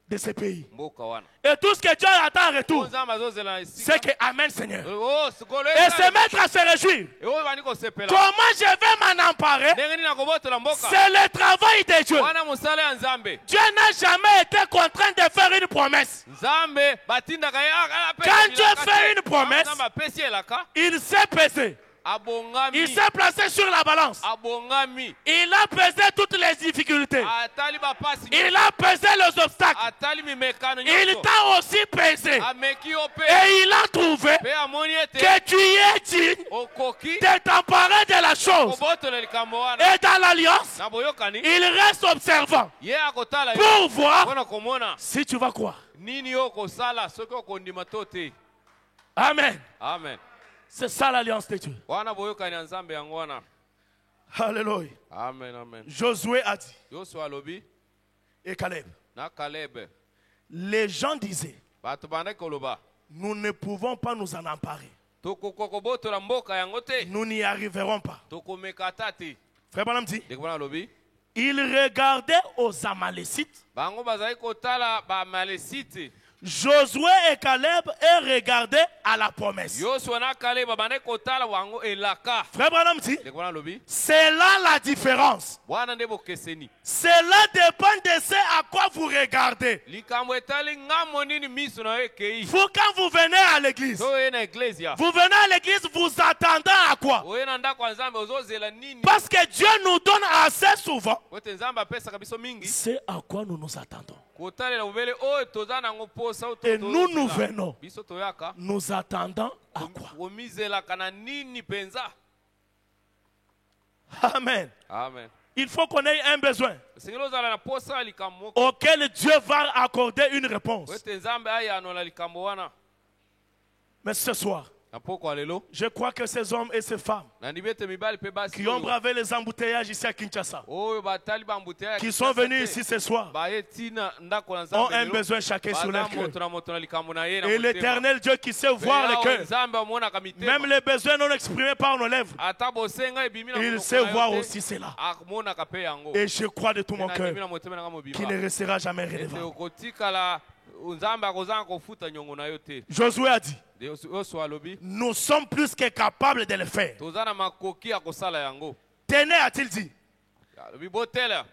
de ce pays. Mboka wana. Et tout ce que Dieu attend en retour, Nzambe azozela na esika. c'est que Amen Seigneur. Oh, sikolo Et se mettre à se réjouir. Oyo bani kosepela. Comment je vais m'en emparer? Ndenge nini nakobotola mboka. C'est le travail de Dieu. Wana musala ya Nzambe. Dieu n'a jamais été contraint de faire une promesse. Nzambe batindaka ya. Quand Dieu fait une promesse, Nzambe apesi elaka. il s'est pesé. Abongami. Il s'est placé sur la balance. Abongami. Il a pesé toutes les difficultés. Atali bapasi. Il a pesé les obstacles. Atali mimekano Il nyonso. t'a aussi pesé. Ameki yo pe. Et il a trouvé Pe amoni ete. que tu es digne Okoki. de t'emparer de la chose. Kobotola likambo wana. Et dans l'alliance, Na boyokani. il reste observant Ye akotala yo. pour voir Mpona komona. si tu vas croire. Nini yo kosala soki okondima to te. Amen. Amen. C'est ça l'alliance de Dieu. Wana boyokani ya Nzambe yango wana. Alléluia. Amen, amen. Josué a dit, Yosu alobi et Caleb, na Kalebe. les gens disaient, Bato bandaki koloba. nous ne pouvons pas nous en emparer. Tokokoka kobotola mboka yango te. Nous n'y arriverons pas. Tokomeka ata te. Frère Branham dit, Ndeko bana alobi. il regardait aux Amalécites. Bango bazali kotala ba Amalekite. Josué et Caleb et regardaient à la promesse. Yosu na Kaleba bandaki kotala wango elaka. Frère Branham dit, Ndeko bana alobi. c'est là la différence. Bwana nde bokeseni. Cela dépend de ce à quoi vous regardez. Likambo etali ngamo nini miso na yo ekei. Vous, quand vous venez à l'église, Toye na eklesia. vous venez à l'église, vous attendez à quoi? Oye na ndako ya Nzambe ozozela nini? Parce que Dieu nous donne assez souvent Kote Nzambe apesaka biso mingi. c'est à quoi nous nous attendons. Kotalela obele oyo toza nango posa oyo Et nous, nous tozozela. venons. Biso toyaka. Nous attendons à quoi? Komizelaka na nini penza? Amen. Amen. Il faut qu'on ait un besoin Sengelo ozala na posa ya likambo moko. auquel Dieu va accorder une réponse. Kote Nzambe ayanola likambo wana. Mais ce soir, Na poko alelo. je crois que ces hommes et ces femmes Na ndibete mibali pe basi. qui ont bravé les embouteillages ici à Kinshasa, Oyo batali bambuteya. qui sont venus ici ce soir, Baye tina ndako na ont Nzambe. un lelo. besoin chacun sur leur Baza cœur. moto na moto na likambo na ye na Et motema. l'éternel Dieu qui sait voir les cœurs, Nzambe amonaka mitema. même les besoins non exprimés par nos lèvres, Ata bosenga ebimi na il monoko sait na yo voir te. aussi cela. Amonaka pe yango. Et je crois de tout mon Na cœur ndimi na motema nanga mobimba. qu'il ne restera jamais Ete relevant. okotikala Nzambe akozanga kofuta nyongo na yo te. Josué a dit, Yosu alobi. nous sommes plus que capables de le faire. Toza na makoki ya kosala yango. Tenez, a-t-il dit, Alobi botela.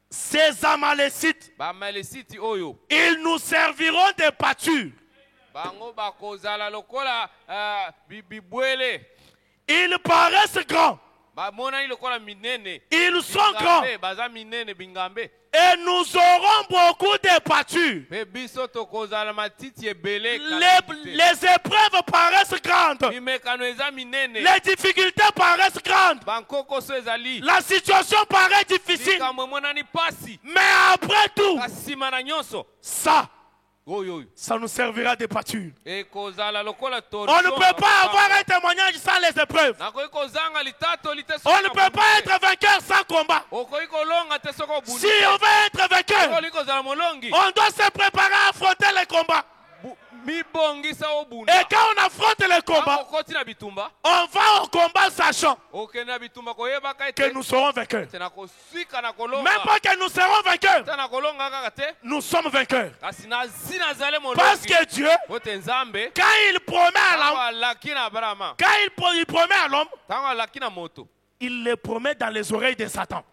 ces Amalécites, Ba Amalekite oyo. ils nous serviront de pâture. Bango bakozala lokola bibwele. Ils paraissent grands. Bamonani lokola minene. Ils sont grands. Bingambe, baza minene bingambe. Et nous aurons beaucoup de pâture. Pe biso tokozala matiti ebele. Les épreuves paraissent grandes. Mimekano eza minene. Les difficultés paraissent grandes. Bankokoso ezali. La situation paraît difficile. Likambo emonani pasi. Mais après tout, Kasi nsima na nyonso. ça, ça nous servira de pâture. ekozala lokola On ne peut pas avoir un témoignage sans les épreuves. nakoki kozanga litato lite On ne peut pas être vainqueur sans combat. okoki kolonga te soki obuni Si on veut être vainqueur, okoki kozala molongi on doit se préparer à affronter les combats. mibongisa obunda Et quand on affronte les combats, okoti na bitumba on va au combat sachant okende na bitumba koyebaka que ete nous serons vainqueurs. te nakosika na Même kolonga pas que nous serons vainqueurs, te na kolonga kaka te nous sommes vainqueurs. kasi nazi nazale Parce molongi que Dieu, po te nzambe quand il promet à ntango l'homme, alaki na abrahama quand il promet à l'homme, ntango alaki na moto il le promet dans les oreilles de Satan.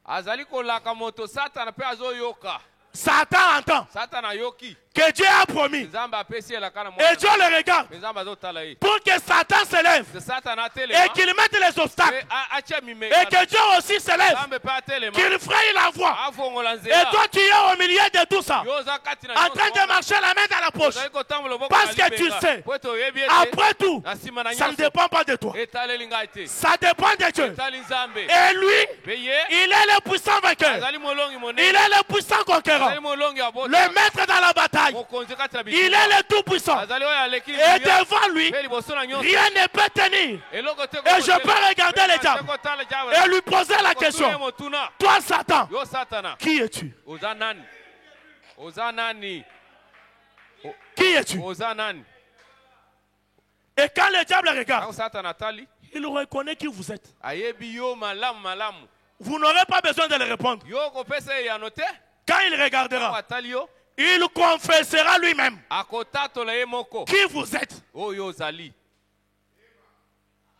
azali kolaka moto satana mpe azoyoka Satan entend satana ayoki que Dieu a promis. nzambe apesi elaka na Et Dieu le regarde mpe nzambe azotala ye pour que Satan se lève te satana atelema et qu'il mette les obstacles. mpe atie Et mimeka que Dieu aussi se lève, nzambe mpe atelema qu'il fraye la voie. afongola Et nzela toi, tu es au milieu de tout ça, yo oza kati na en train de marcher la main dans la poche. ozali kotambola loboko Parce na que tu libeka. sais, po ete oyebi ete après tout, na nsima na ça ne nyonso dépend pas de toi. etaleli ngai te Ça dépend de Dieu. etali nzambe Et lui, mpe ye il est le puissant vainqueur. azali molongi Il monene est le puissant conquérant. azali molongi ya bota Le maître dans la bataille. mokonzi kati na Il bitumba est le tout puissant. azali oyo aleki Et nguya devant lui, mpe liboso na nyonso rien ne peut tenir. eloko te Et je peux regarder le diable et lui poser la question. motuna Toi, Satan, yo satana qui es-tu? oza nani oza nani Qui es-tu? oza nani Et quand le diable regarde, ntango satana atali il reconnaît qui vous êtes. ayebi yo malamu malamu Vous n'aurez pas besoin de le répondre. yo kopesa eyano te Quand il ntango regardera, atali yo il confessera lui-même akotatola ye moko qui vous êtes. oyo ozali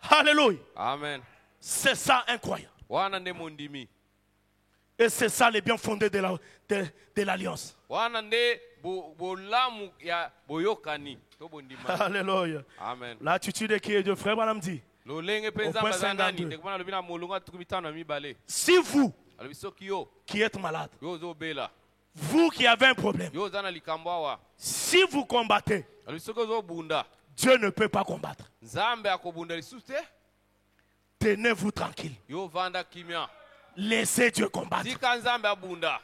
Alléluia. amen C'est ça incroyable. wana nde mondimi Et c'est ça les bien fondés de l'alliance. wana nde bolamu ya boyokani to bondima Alléluia. amen L'attitude qui est de frère Branham dit, lolenge mpe Au nzambe point aza nani 52. ndeko bana alobi na molongo atuku mitano na mibale si vous alobi soki yo qui êtes malade, yo ozobela vous qui avez un problème, yo oza na likambo awa si vous combattez, alobi soki ozobunda Dieu ne peut pas combattre. nzambe akobunda lisusu te Tenez-vous tranquille. yo vanda kimia Laissez Dieu combattre. tika nzambe abunda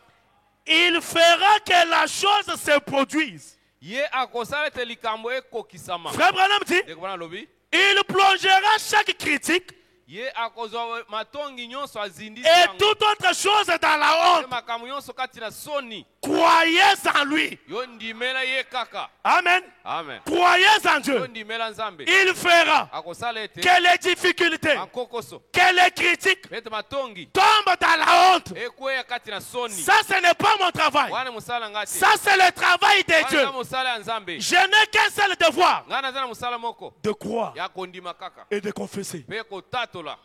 Il fera que la chose se produise. ye akosala ete likambo ekokisama Frère Branham dit, ndeko bana alobi il plongera chaque critique ye akozwa matongi nyonso azindisi et yango toute autre chose dans la mpe honte. makambo nyonso kati na soni Croyez en lui. yo ndimela ye kaka Amen. amen Croyez en yo Dieu. ndimela nzambe Il fera akosala ete que les difficultés, ankokoso que les critiques ete matongi tombent dans la honte. ekweya kati na soni Ça, ce n'est pas mon travail. wana mosala nga te Ça, c'est le travail de wana Dieu. eza mosala ya nzambe Je n'ai qu'un seul devoir, ngai naza na mosala moko de croire ya kondima kaka et de confesser. mpe kotatola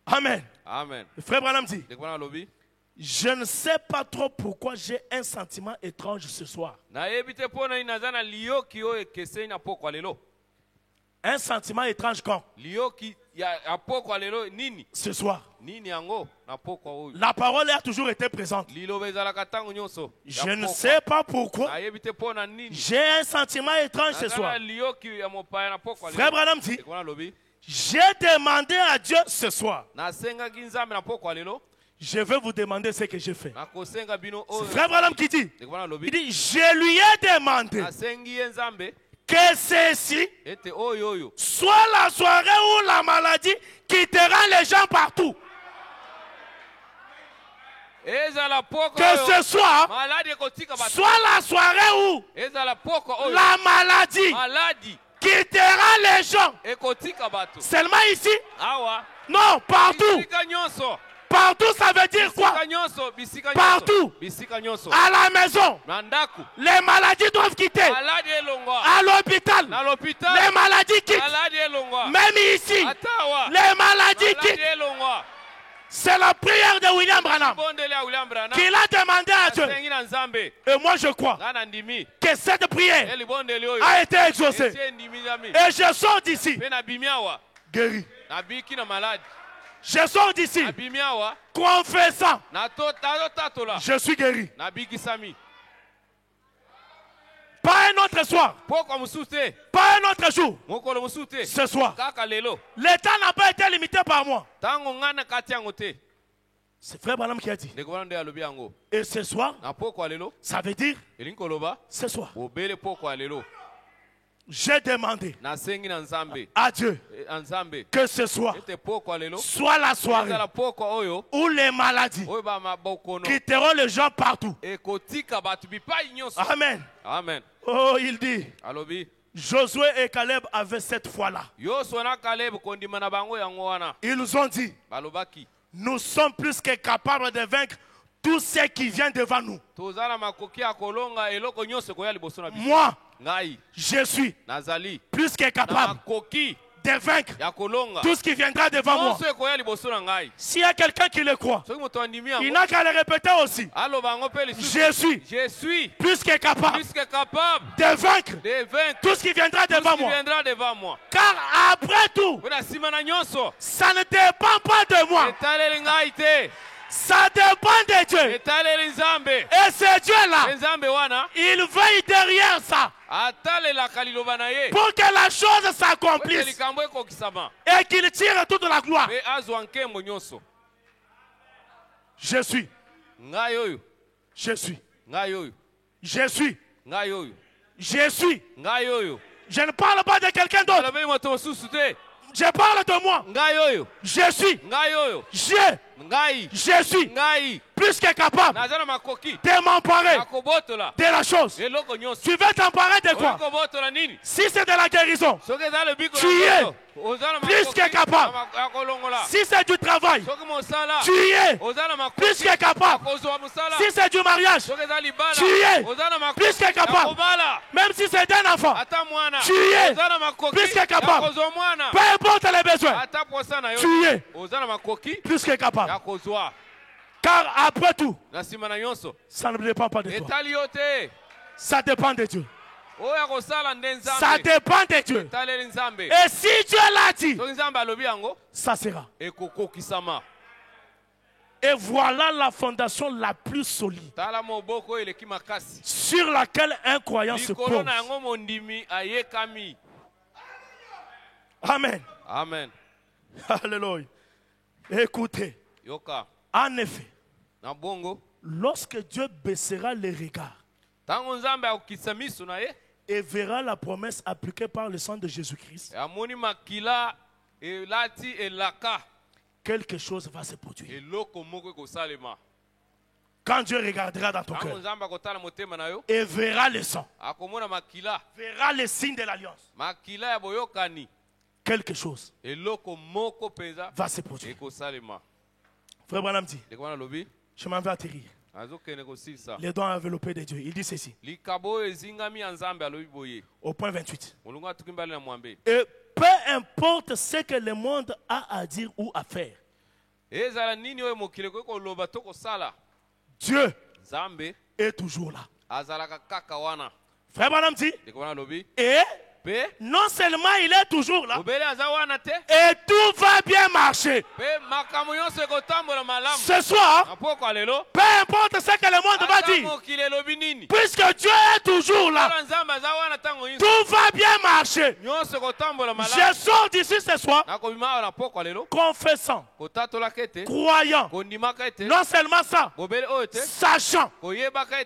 Amen. amen Le frère Branham dit, ndeko bana alobi je ne sais pas trop pourquoi j'ai un sentiment étrange ce soir. nayebi te mpo nani naza na liyoki oyo ekeseni na pokwa lelo Un sentiment étrange quand? liyoki ya pokwa lelo nini Ce soir. nini yango na pokwa oyo La parole a toujours été présente. liloba ezalaka ntango nyonso ya Je ne pokwa. sais pas pourquoi nayebi te mpo na nini j'ai un sentiment étrange ce naza na soir. liyoki ya mopaya na pokwa Frère lelo Branham dit, ndeko bana alobi j'ai demandé à Dieu ce soir. nasengaki nzambe na pokwa lelo Je vais vous demander ce que j'ai fait. nakosenga bino oyo Frère Branham qui dit, ndeko bana il alobi dit, je lui ai demandé nasengi ye nzambe que ceci ete oyo soit la soirée où la maladie quittera les gens partout. ezala pokwa Que oyo ce soit, maladi ekotika bato soit la soirée où ezala pokwa oyo la maladie maladi quittera les gens. ekotika bato Seulement ici? awa Non, partout. bisika nyonso Partout, ça veut dire quoi? bisika nyonso bisika Partout. nyonso bisika nyonso À la maison, na ndako les maladies doivent quitter. maladi elongwa À l'hôpital, na les l'hôpital maladies quittent. maladi elongwa Même ici, ata awa les maladies maladi quittent. elongwa C'est la prière de William Branham bondeli ya William Branham qu'il a demandé à Dieu. asengi na nzambe Et moi, je crois ngai na ndimi que cette prière elibondeli oyo a été exaucée. esi endimizami Et je sors d'ici mpe nabimi awa guéri. nabiki na maladi Je sors d'ici nabimi awa confessant, nazotatola je suis guéri. nabikisami Pas un autre soir, pokwa mosusu te pas un autre jour. mokolo mosusu te Ce soir, kaka lelo le temps n'a pas été limité par moi. ntango ngai na kati yango te C'est Frère Branham qui a dit. ndeko wana nde alobi yango Et ce soir, na poko ya lelo ça veut dire elingi koloba ce soir. bobele poko ya lelo J'ai demandé nasengi na nzambe à Dieu na nzambe que ce soir ete poko ya lelo soit la soirée ezala poko oyo où les maladies oyo bokono quitteront les gens partout. ekotika bato bipai nyonso Amen. amen Oh, il dit, alobi Josué et Caleb avaient cette foi-là. yosua na kaleb kondima na bango yango wana Ils nous ont dit, balobaki nous sommes plus que capables de vaincre tous ceux qui viennent devant nous. toza na makoki ya kolonga eloko nyonso ekoya liboso na biso Moi, ngai je suis nazali plus que na capable makoki de vaincre ya kolonga tout ce qui viendra devant moi. nyonso ekoya liboso na ngai S'il y a quelqu'un qui le croit, soki moto andimi il yango n'a qu'à le répéter aussi. aloba yango mpe lisusu Je suis je suis plus que capable plus que capable de vaincre de vaincre tout ce qui viendra tout ce devant qui moi. viendra devant moi Car après tout, mpona nsima na nyonso ça ne dépend pas de moi. etaleli ngai te Ça dépend de Dieu. etaleli nzambe Et ce Dieu-là, nzambe wana il veille derrière ça atalelaka liloba na ye pour que la chose ete s'accomplisse likambo ekokisama et qu'il tire toute la gloire. mpe azwa nkembo nyonso Je suis, ngai oyo je suis, ngai oyo je suis, ngai oyo je suis. ngai oyo Je ne parle pas de quelqu'un d'autre. alobeli moto mosusu te Je parle de moi. ngai oyo Je suis, ngai oyo ngai je suis ngai plus que capable naza na makoki de m'emparer nakobotola de la chose. eloko nyonso Tu veux t'emparer de quoi? okobotola nini Si c'est de la guérison, soki eza lobiko Tu es oza na plus makoki que capable. ya kolongola si c'est du travail, soki mosala tu es oza na plus makoki que capable. kozwa mosala Si c'est du mariage, soki eza libala Tu es oza na makoki plus que capable. ya kobala même si c'est d'un enfant, ata mwana Tu es oza na makoki plus que ya capable. kozwa mwana peu importe les besoins, ata posa na yo Tu es oza na makoki plus que capable. ya kozwa Car après tout, na nsima na nyonso ça ne dépend pas de toi. etali yo te Ça dépend de Dieu. oyo ya kosala nde Ça nzambe dépend de Dieu. etaleli nzambe Et si Dieu l'a dit, soki nzambe alobi yango ça sera. ekokokisama Et voilà la fondation la plus solide tala moboko oyo eleki makasi sur laquelle un croyant se likolo pose. na yango mondimi ayekami Amen. amen Alléluia. Écoutez, yoka en effet, na bongo lorsque Dieu baissera les regards ntango nzambe akokisa miso na ye et verra la promesse appliquée par le sang de Jésus-Christ, amoni makila elati elaka quelque chose va se produire. eloko moko ekosalema Quand Dieu regardera dans ton ntango cœur nzambe akotala motema na yo et verra le sang, akomona makila verra les signes de l'alliance, makila ya boyokani quelque chose eloko moko mpenza va se produire. ekosalema Frère Branham dit, ndeko wana alobi je m'en vais atterrir. azokende kosilisa Les dons enveloppés de Dieu. Il dit ceci, likabo oyo ezingami ya nzambe alobi boye au point 28. molungu atuki mbali na mwambe Et peu importe ce que le monde a à dire ou à faire, ezala nini oyo mokili ekoki koloba to kosala Dieu nzambe est toujours là. azalaka kaka wana Frère Branham dit, ndeko wana alobi et mpe non seulement il est toujours là, obele aza wana te et tout va bien marcher. mpe makambo nyonso ekotambola malamu Ce soir, na poko ya lelo peu importe ce que le monde va ata dire, mokili elobi nini puisque Dieu est toujours là, tala nzambe aza wana ntango nyonso tout va bien marcher. nyonso ekotambola malamu Je sors d'ici ce soir, nakobima awa na poko ya lelo confessant, kotatolaka ete croyant, kondimaka ete non seulement ça, bobele oyo te sachant koyebaka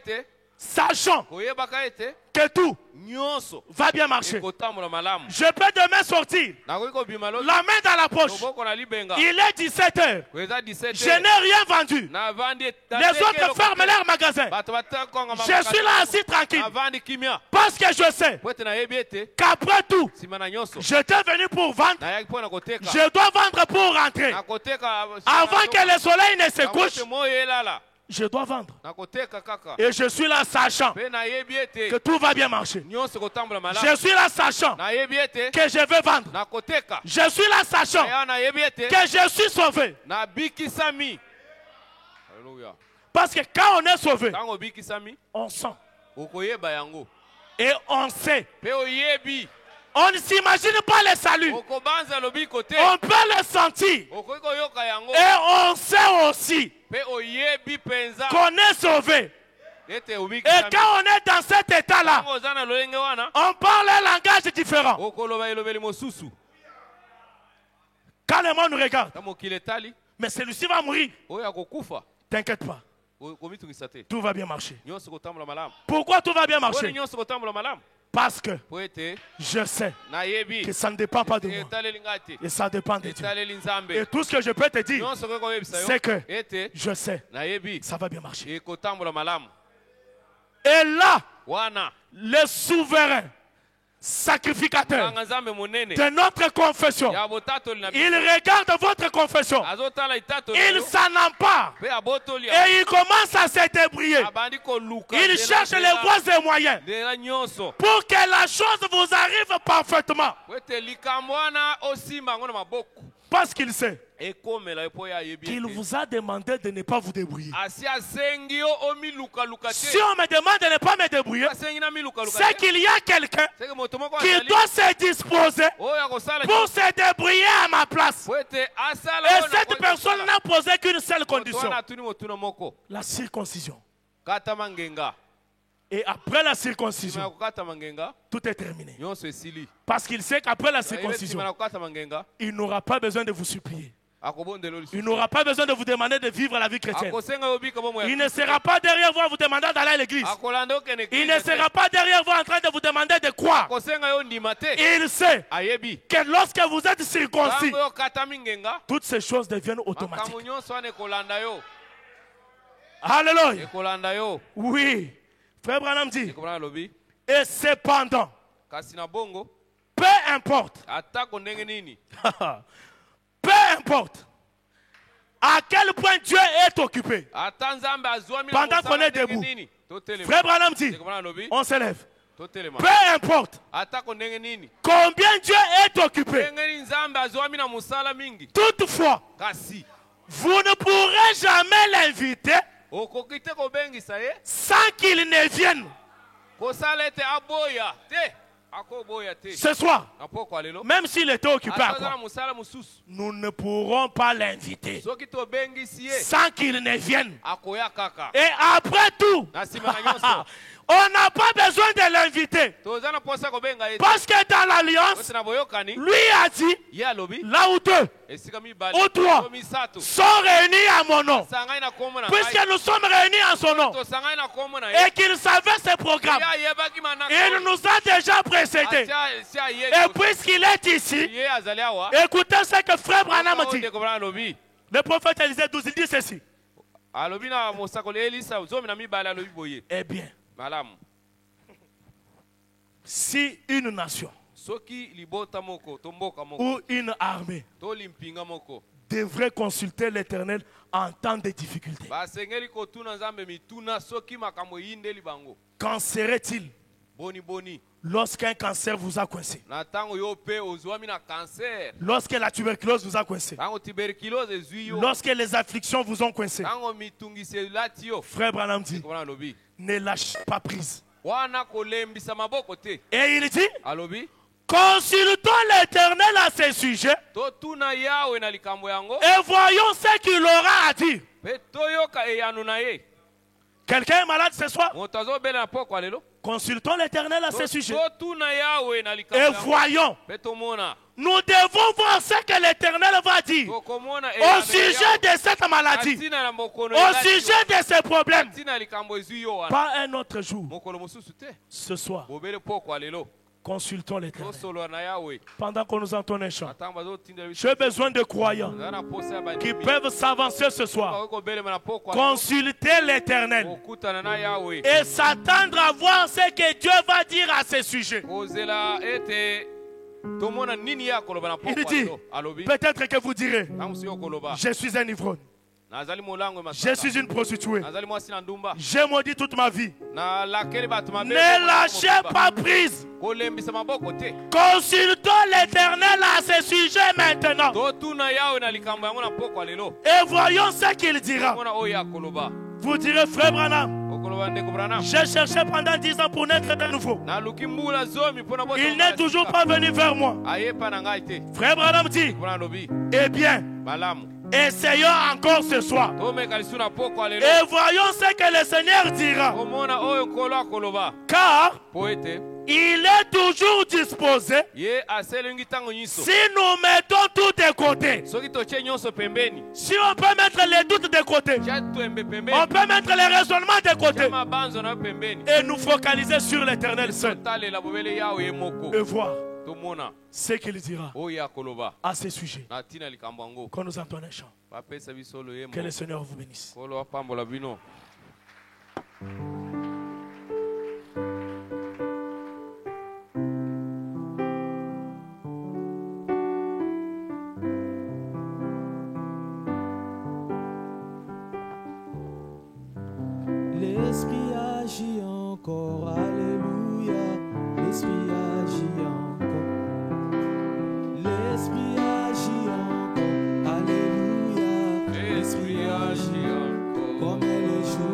ete que tout nyonso va bien marcher. ekotambola malamu Je peux demain sortir, nakoki kobima lobi la main dans la poche. loboko na libenga Il est 17h. koeza 17 Je n'ai rien vendu. navandi Les autres ferment leur magasin. bato batakonga Je suis là assis tranquille. navandi kimia Parce que je sais po ete nayebi ete qu'après tout, nsima na nyonso j'étais venu pour vendre. nayaki mpo na koteka Je dois vendre pour rentrer. nakoteka Avant que le soleil ne se couche, moyo elala je dois vendre. nakoteka kaka Et je suis là sachant mpe nayebi ete que tout va bien marcher. nyonso ekotambola malamu Je suis là sachant nayebi ete que je vais vendre. nakoteka Je suis là sachant aya nayebi ete que je suis sauvé. nabikisami alleluya Parce que quand on est sauvé, ntango obikisami on sent okoyeba yango et on sait. mpe oyebi On ne s'imagine pas le salut. okobanza lobiko te On peut le sentir. okoki koyoka yango Et on sait aussi mpe oyebi mpenza qu'on est sauvé. ete Et obikisami quand on est dans cet état-là, ntango oza na lolenge wana on parle un langage différent. okoloba elobeli mosusu Quand le monde nous regarde, ta mokili etali Mais celui-ci va mourir. oyo akokufa T'inquiète pas. komitungisa te Tout va bien marcher. nyonso kotambola malamu Pourquoi tout va bien oyo marcher? nyonso kotambola malamu Parce que po ete je sais nayebi que ça ne dépend pas de moi. etaleli ngai te Et ça dépend de Dieu. etaleli nzambe Et tout ce que je peux te dire, nyonso koki koyebisa c'est yo que ete je sais nayebi ça va bien marcher. ekotambola malamu Et là, wana le souverain sacrificateur nganga nzambe monene de notre confession, ya botatoli na il regarde votre confession, azotala itatoli il s'en empare mpe abotoli et il commence à se débrouiller. abandi koluka Il cherche les voies et moyens nzela nyonso pour que la chose vous arrive parfaitement. po ete likambo wana osimba yango na maboko Parce qu'il sait ekomela ye po ye ayebi qu'il ete vous a demandé de ne pas vous débrouiller. asi asengi yo omilukaluka Si te on me demande de ne pas me débrouiller, asengi na milukaluka c'est te qu'il y a quelqu'un seke moto moko qui azali doit se disposer oyo akosala pour se débrouiller à ma place. po ete asala Et oyo cette nakoki personne kosala. n'a posé qu'une seule Moto condition, wana atuni motuna moko la circoncision. katama ngenga Et après la nsima ya circoncision, kokatama ngenga tout est terminé. nyonso esili Parce qu'il sait qu'après la ebe nsima circoncision, na kokatama ngenga il n'aura pas besoin de vous supplier. akobondela Il n'aura pas besoin de vous demander de vivre la vie chrétienne. akosenga yo bika bomo ya Il ne sera pas derrière vous en vous demandant d'aller à l'église. akolanda okende Il ne sera pas derrière vous en train de vous demander de croire. akosenga yo ndima te Il sait ayebi que lorsque vous êtes circoncis, ntango yo okatami ngenga toutes ces choses deviennent makambo automatiques. nyonso wana ekolanda yo Alléluia. ekolanda yo Oui. Frère Branham dit, ekomana alobi et cependant, kasi na bongo peu importe, atako ndenge nini peu importe à quel point Dieu est occupé. ata nzambe azwami Pendant qu'on est ndenge debout. nini totelema Frère Branham dit, ekomana alobi on s'élève. totelema Peu importe atako ndenge nini combien Dieu est occupé. ndenge nini nzambe azwami na mosala mingi Toutefois, kasi vous ne pourrez jamais l'inviter okoki te kobengisa ye sans qu'il ne vienne. kosala ete aboya te akoboya te Ce soir, na poko alelo même s'il était occupé à ata aza na quoi, mosala mosusu nous ne pourrons pas l'inviter soki tobengisi ye sans qu'il ne vienne. akoya kaka Et après tout, na nsima na nyonso on n'a pas besoin de l'inviter. toza na mposa kobenga ye te Parce que dans l'alliance, oti na boyokani lui a dit, ye alobi là où deux esika mibale ou trois to misato sont réunis à mon nom, sangai na kombo na puisque ngai nous sommes réunis en son nom, tosangai na kombo na ye et qu'il savait ses programmes, ye ayebaki manaka il nous a déjà précédés. atia ye Et puisqu'il est ici, ye azali awa écoutez ce que frère Branham dit. ndeko bana alobi Le prophète Élisée 12, il dit ceci. alobi na mosakoli elisa zomi na mibale alobi boye Eh bien, malamu si une nation soki libota moko to mboka moko ou une armée to limpinga moko devrait consulter l'Éternel en temps de difficulté, basengeli kotuna nzambe mituna soki makambo eyindeli bango qu'en serait-il boni boni lorsqu'un cancer vous a coincé, na ntango yo mpe ozwami na cancer lorsque la tuberculose vous a coincé, ntango tuberculose ezwi yo lorsque les afflictions vous ont coincé? ntango mitungisi elati yo Frère Branham dit, komana alobi ne lâche pas prise. wana kolembisa maboko te Et il dit, alobi consultons l'Éternel à ce sujet totuna yawe na likambo yango et voyons ce qu'il aura à dire. mpe toyoka eyano na ye Quelqu'un est malade ce soir? moto azobela na poko alelo Consultons l'Éternel à ce sujet totuna yawe na likambo et yango voyons. mpe tomona Nous devons voir ce que l'Éternel va dire tokomona au sujet de cette maladie, katina na mokolo au elati yo. sujet de ces problèmes. katina likambo ezwi yo wana Pas un autre jour. mokolo mosusu te Ce soir, bobele poko alelo consultons l'Éternel. tosolola na yawe Pendant qu'on nous entend un chant, ntango bazotindela j'ai besoin de croyants eza na posa ya qui bandimi peuvent s'avancer ce soir. bakoki kobelema na poko alelo Consulter l'Éternel kokutana na yawe et s'attendre à voir ce que Dieu va dire à ce sujet. kozela ete tomona nini ye akoloba na Il poko dit, alelo alobi peut-être que vous direz, ntango mosusu okoloba je suis un ivrogne, nazali molango je masaka suis une prostituée, nazali mwasi na ndumba j'ai maudit toute ma vie. nalakeli bato mabe Ne lâchez pas prise. kolembisa maboko te Consultons l'Éternel à ce sujet maintenant totuna yawe na likambo yango na poko alelo et voyons ce qu'il dira. mona oyo akoloba Vous direz, frère Branham, okoloba ndeko branam j'ai cherché pendant 10 ans pour naître de nouveau. naluki mbula zomi mpona Il n'est toujours pas venu vers moi. ayepa na ngai te Frère Branham dit, mpona lobi eh bien, malamu essayons encore ce soir tomeka lisu na poko alelo et voyons ce que le Seigneur dira. komona oyo nkolo akoloba Car po ete il est toujours disposé ye aselengi ntango nyonso si nous mettons tout de côté. soki totie nyonso pembeni Si on peut mettre les doutes de côté, tia twembe pembeni on peut mettre les raisonnements de tia côté mabanzo na yo pembeni et nous focaliser sur l'éternel seul totalela bobele yawe ye moko et voir tomona ce qu'il dira oyo akoloba à ce sujet. na ntina likambo yango Quand nous entendons un chant, bapesa biso loyembo que le Seigneur vous bénisse. kolo apambola bino. L'Esprit agit encore, alléluia. L'Esprit agit encore. L'Esprit agit encore, alléluia. L'Esprit agit encore. Comme les jours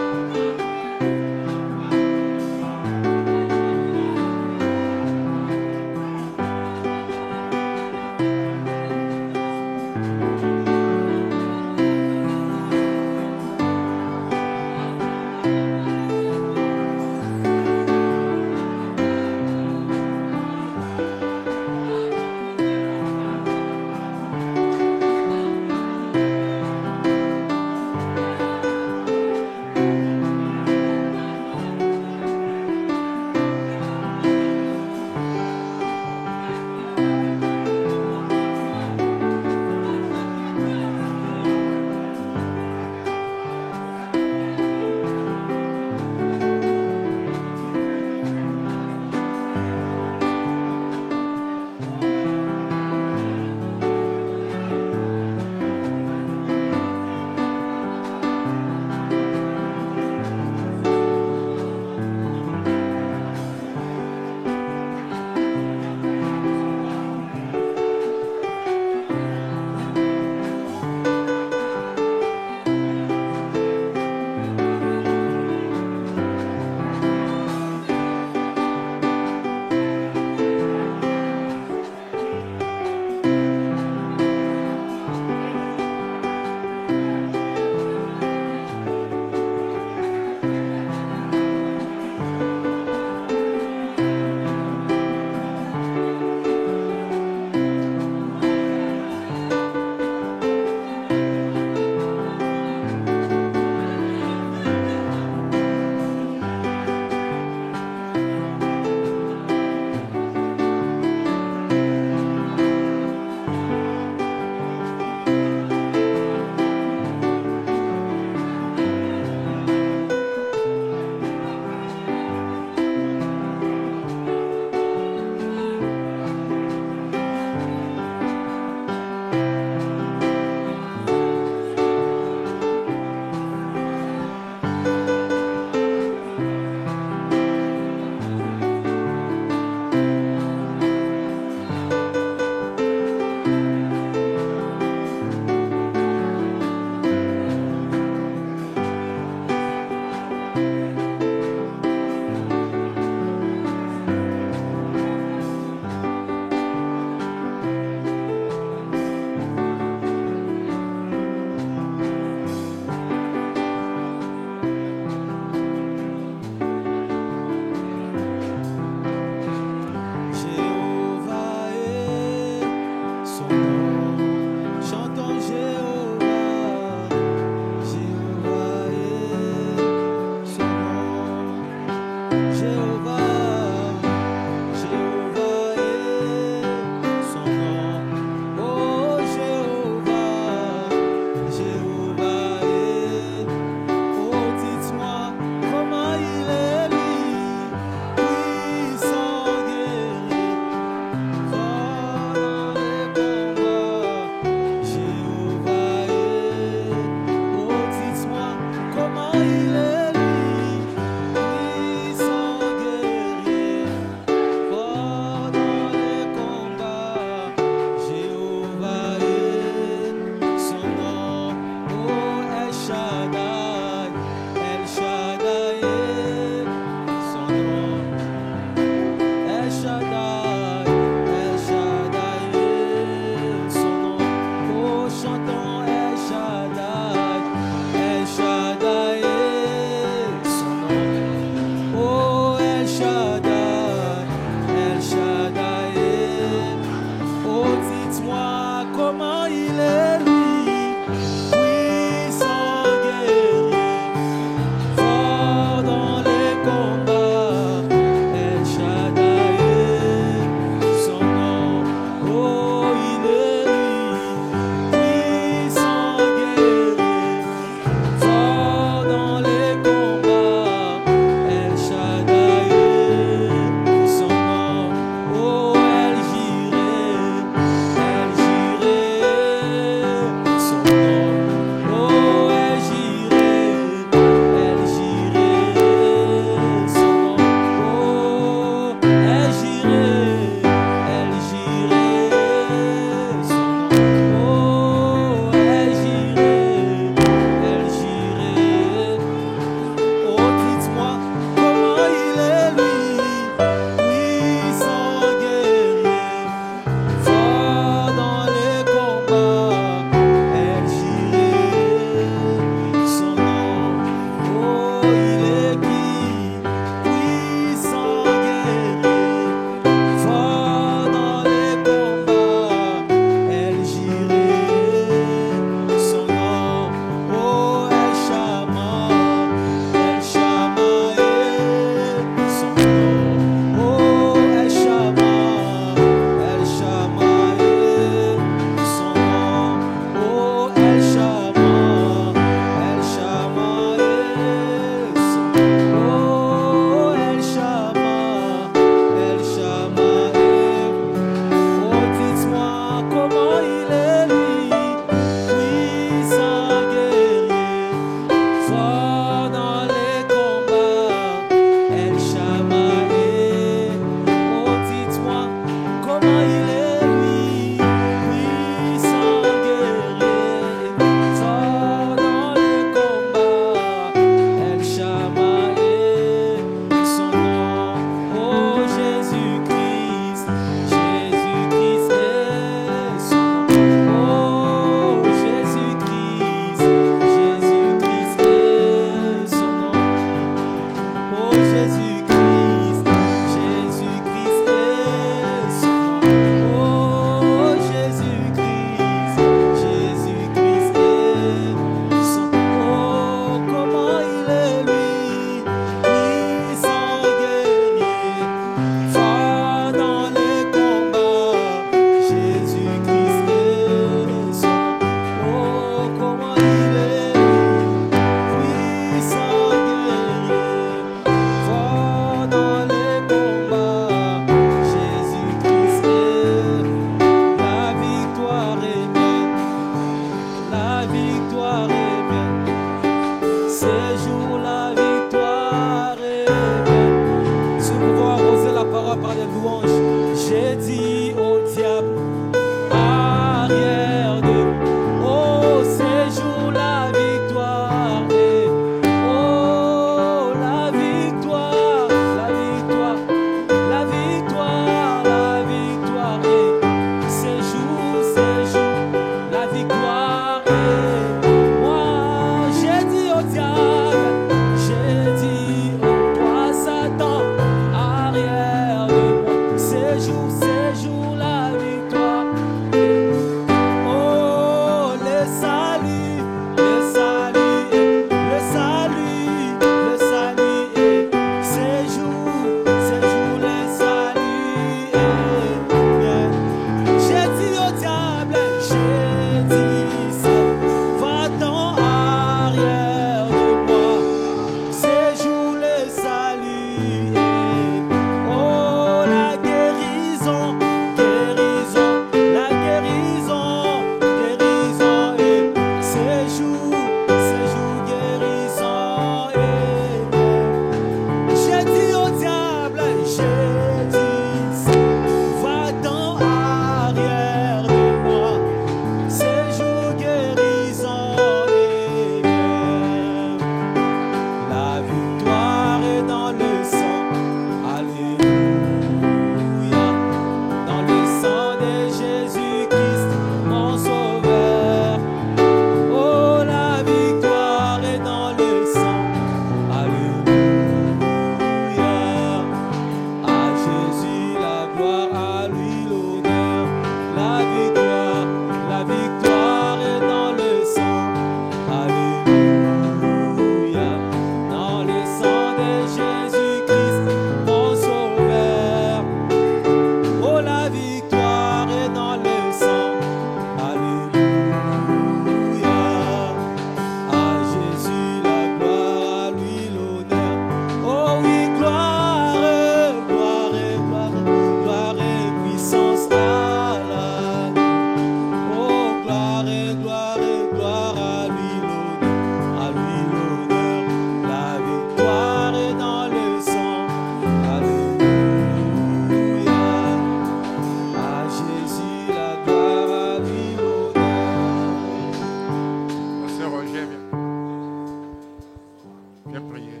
Viens prier.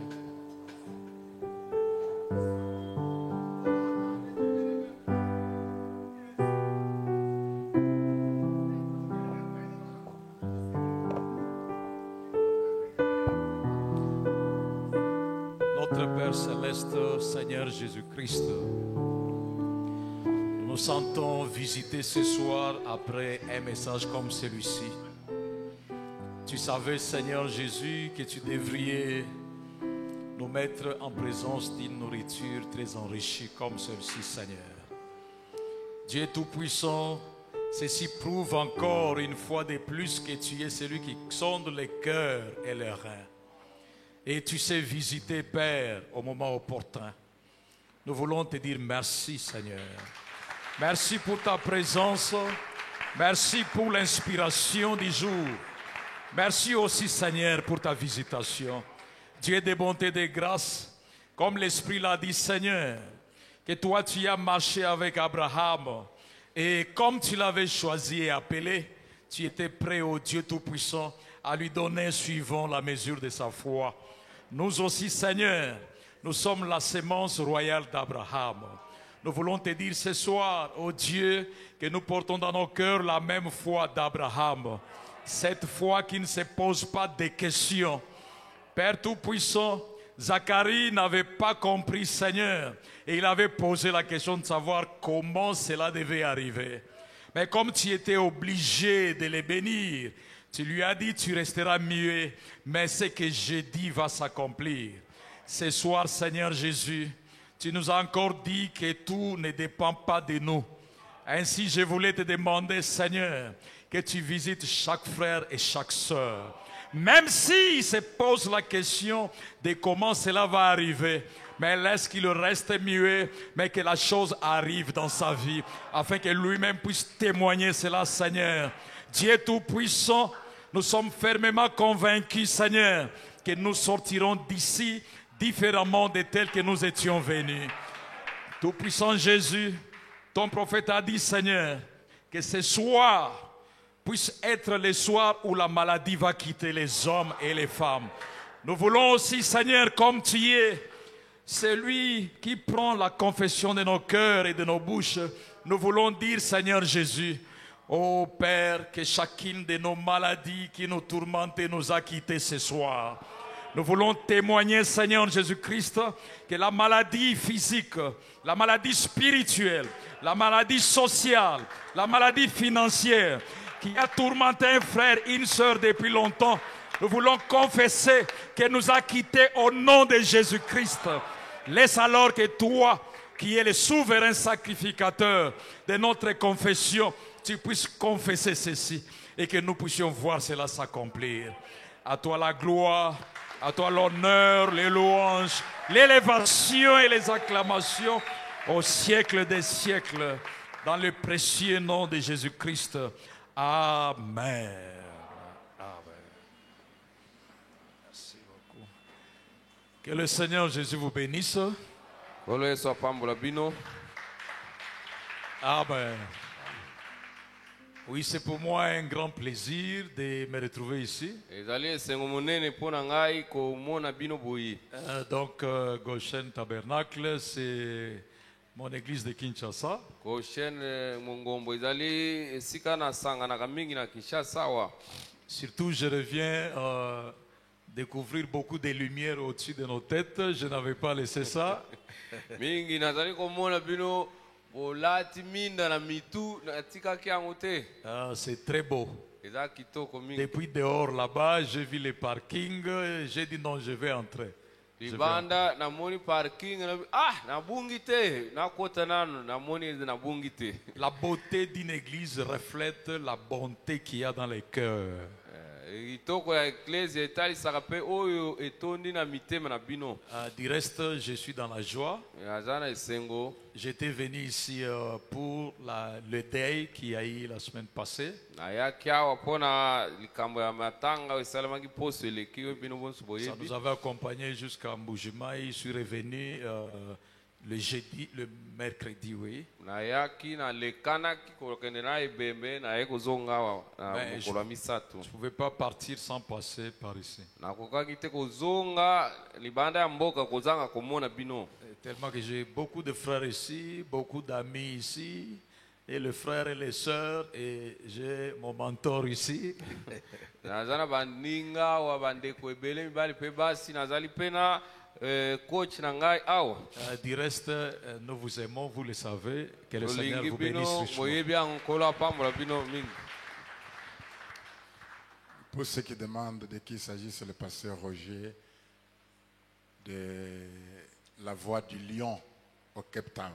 Notre Père Céleste, Seigneur Jésus-Christ, nous nous sentons visités ce soir après un message comme celui-ci. Tu savais, Seigneur Jésus, que tu devrais nous mettre en présence d'une nourriture très enrichie comme celle-ci, Seigneur. Dieu Tout-Puissant, ceci prouve encore une fois de plus que tu es celui qui sonde les cœurs et les reins. Et tu sais visiter, Père, au moment opportun. Nous voulons te dire merci, Seigneur. Merci pour ta présence. Merci pour l'inspiration du jour. Merci aussi, Seigneur, pour ta visitation. Dieu de bonté et de grâce, comme l'Esprit l'a dit, Seigneur, que toi tu as marché avec Abraham et comme tu l'avais choisi et appelé, tu étais prêt, au Dieu Tout-Puissant, à lui donner suivant la mesure de sa foi. Nous aussi, Seigneur, nous sommes la sémence royale d'Abraham. Nous voulons te dire ce soir, ô Dieu, que nous portons dans nos cœurs la même foi d'Abraham. Cette foi qui ne se pose pas de questions. Père Tout-Puissant, Zacharie n'avait pas compris, Seigneur, et il avait posé la question de savoir comment cela devait arriver. Mais comme tu étais obligé de les bénir, tu lui as dit, tu resteras muet, mais ce que j'ai dit va s'accomplir. Ce soir, Seigneur Jésus, tu nous as encore dit que tout ne dépend pas de nous. Ainsi, je voulais te demander, Seigneur, que tu visites chaque frère et chaque sœur. Même s'il se pose la question de comment cela va arriver, mais laisse qu'il reste muet, mais que la chose arrive dans sa vie, afin que lui-même puisse témoigner cela, Seigneur. Dieu Tout-Puissant, nous sommes fermement convaincus, Seigneur, que nous sortirons d'ici différemment de tels que nous étions venus. Tout-Puissant Jésus, ton prophète a dit, Seigneur, que ce soir puisse être le soir où la maladie va quitter les hommes et les femmes. Nous voulons aussi, Seigneur, comme tu es, celui qui prend la confession de nos cœurs et de nos bouches, nous voulons dire, Seigneur Jésus, ô Père, que chacune de nos maladies qui nous tourmentent nous a quittés ce soir. Nous voulons témoigner, Seigneur Jésus-Christ, que la maladie physique, la maladie spirituelle, la maladie sociale, la maladie financière, qui a tourmenté un frère, une sœur depuis longtemps, nous voulons confesser qu'elle nous a quittés au nom de Jésus-Christ. Laisse alors que toi, qui es le souverain sacrificateur de notre confession, tu puisses confesser ceci et que nous puissions voir cela s'accomplir. À toi la gloire, à toi l'honneur, les louanges, l'élévation et les acclamations au siècle des siècles, dans le précieux nom de Jésus-Christ. Amen. Amen. Merci beaucoup. Que le Seigneur Jésus vous bénisse. Amen. Oui, c'est pour moi un grand plaisir de me retrouver ici. Donc, Goshen Tabernacle, c'est mon église de Kinshasa. Surtout, je reviens découvrir beaucoup de lumière au-dessus de nos têtes. Je n'avais pas laissé ça. C'est très beau. Depuis dehors là-bas, j'ai vu les parkings. J'ai dit non, je vais entrer. La beauté d'une église reflète la bonté qu'il y a dans les cœurs. Du reste, je suis dans la joie. J'étais venu ici pour le deuil qu'il y a eu la semaine passée. Ça nous avait accompagnés jusqu'à Mboujima. Je suis revenu le jeudi, le mercredi, oui. nayaki nalekanaki kokende na ebembe naye kozonga awa na Ben, mokolo ya misato Je ne pouvais pas partir sans passer par ici. nakokaki te kozonga libanda ya mboka kozanga komona bino Tellement que j'ai beaucoup de frères ici, beaucoup d'amis ici, et les frères et les sœurs, et j'ai mon mentor ici. naza na baninga awa bandeko ebele mibali mpe basi nazali mpe na coach na ngai awa Du reste, nous vous aimons, vous le savez. Que le Seigneur tolingi vous bénisse bino richement. boyebi yango nkolo apambola bino mingi. Pour ceux qui demandent de qui il s'agit, c'est le pasteur Roger de la Voix du Lion au Cape Town.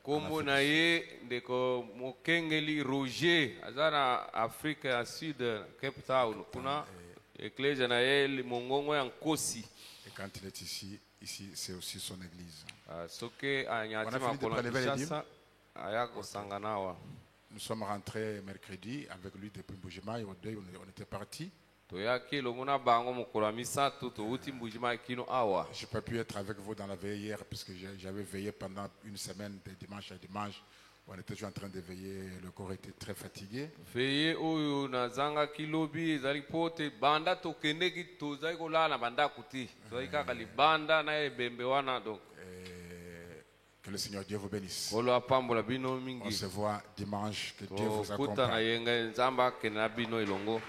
Kombo na ye ndeko mokengeli Roger aza na Afrika ya Sud Cape Town kuna eklesia na ye mongongo ya nkosi Et quand il est ici c'est aussi son église. soki anyati On a fini de makolo prélever na les Kinshasa aya kosangana awa Nous sommes rentrés mercredi avec lui depuis Mbujima et au deuil on était partis. toyaki elongo na bango mokolo ya misato touti Mbujima kino awa. Je n'ai pas pu être avec vous dans la veille hier puisque j'avais veillé pendant une semaine de dimanche à dimanche. On était toujours en train de veiller, le corps était très fatigué. veye oyo nazangaki lobi ezali po te banda tokendeki tozali kolala bandako te tozali kaka libanda na ebembe wana donc Que le Seigneur Dieu vous bénisse. kolo apambola bino On mingi se voit dimanche. Que Dieu vous tokutana accompagne. yenge nzambe akende na bino elongo.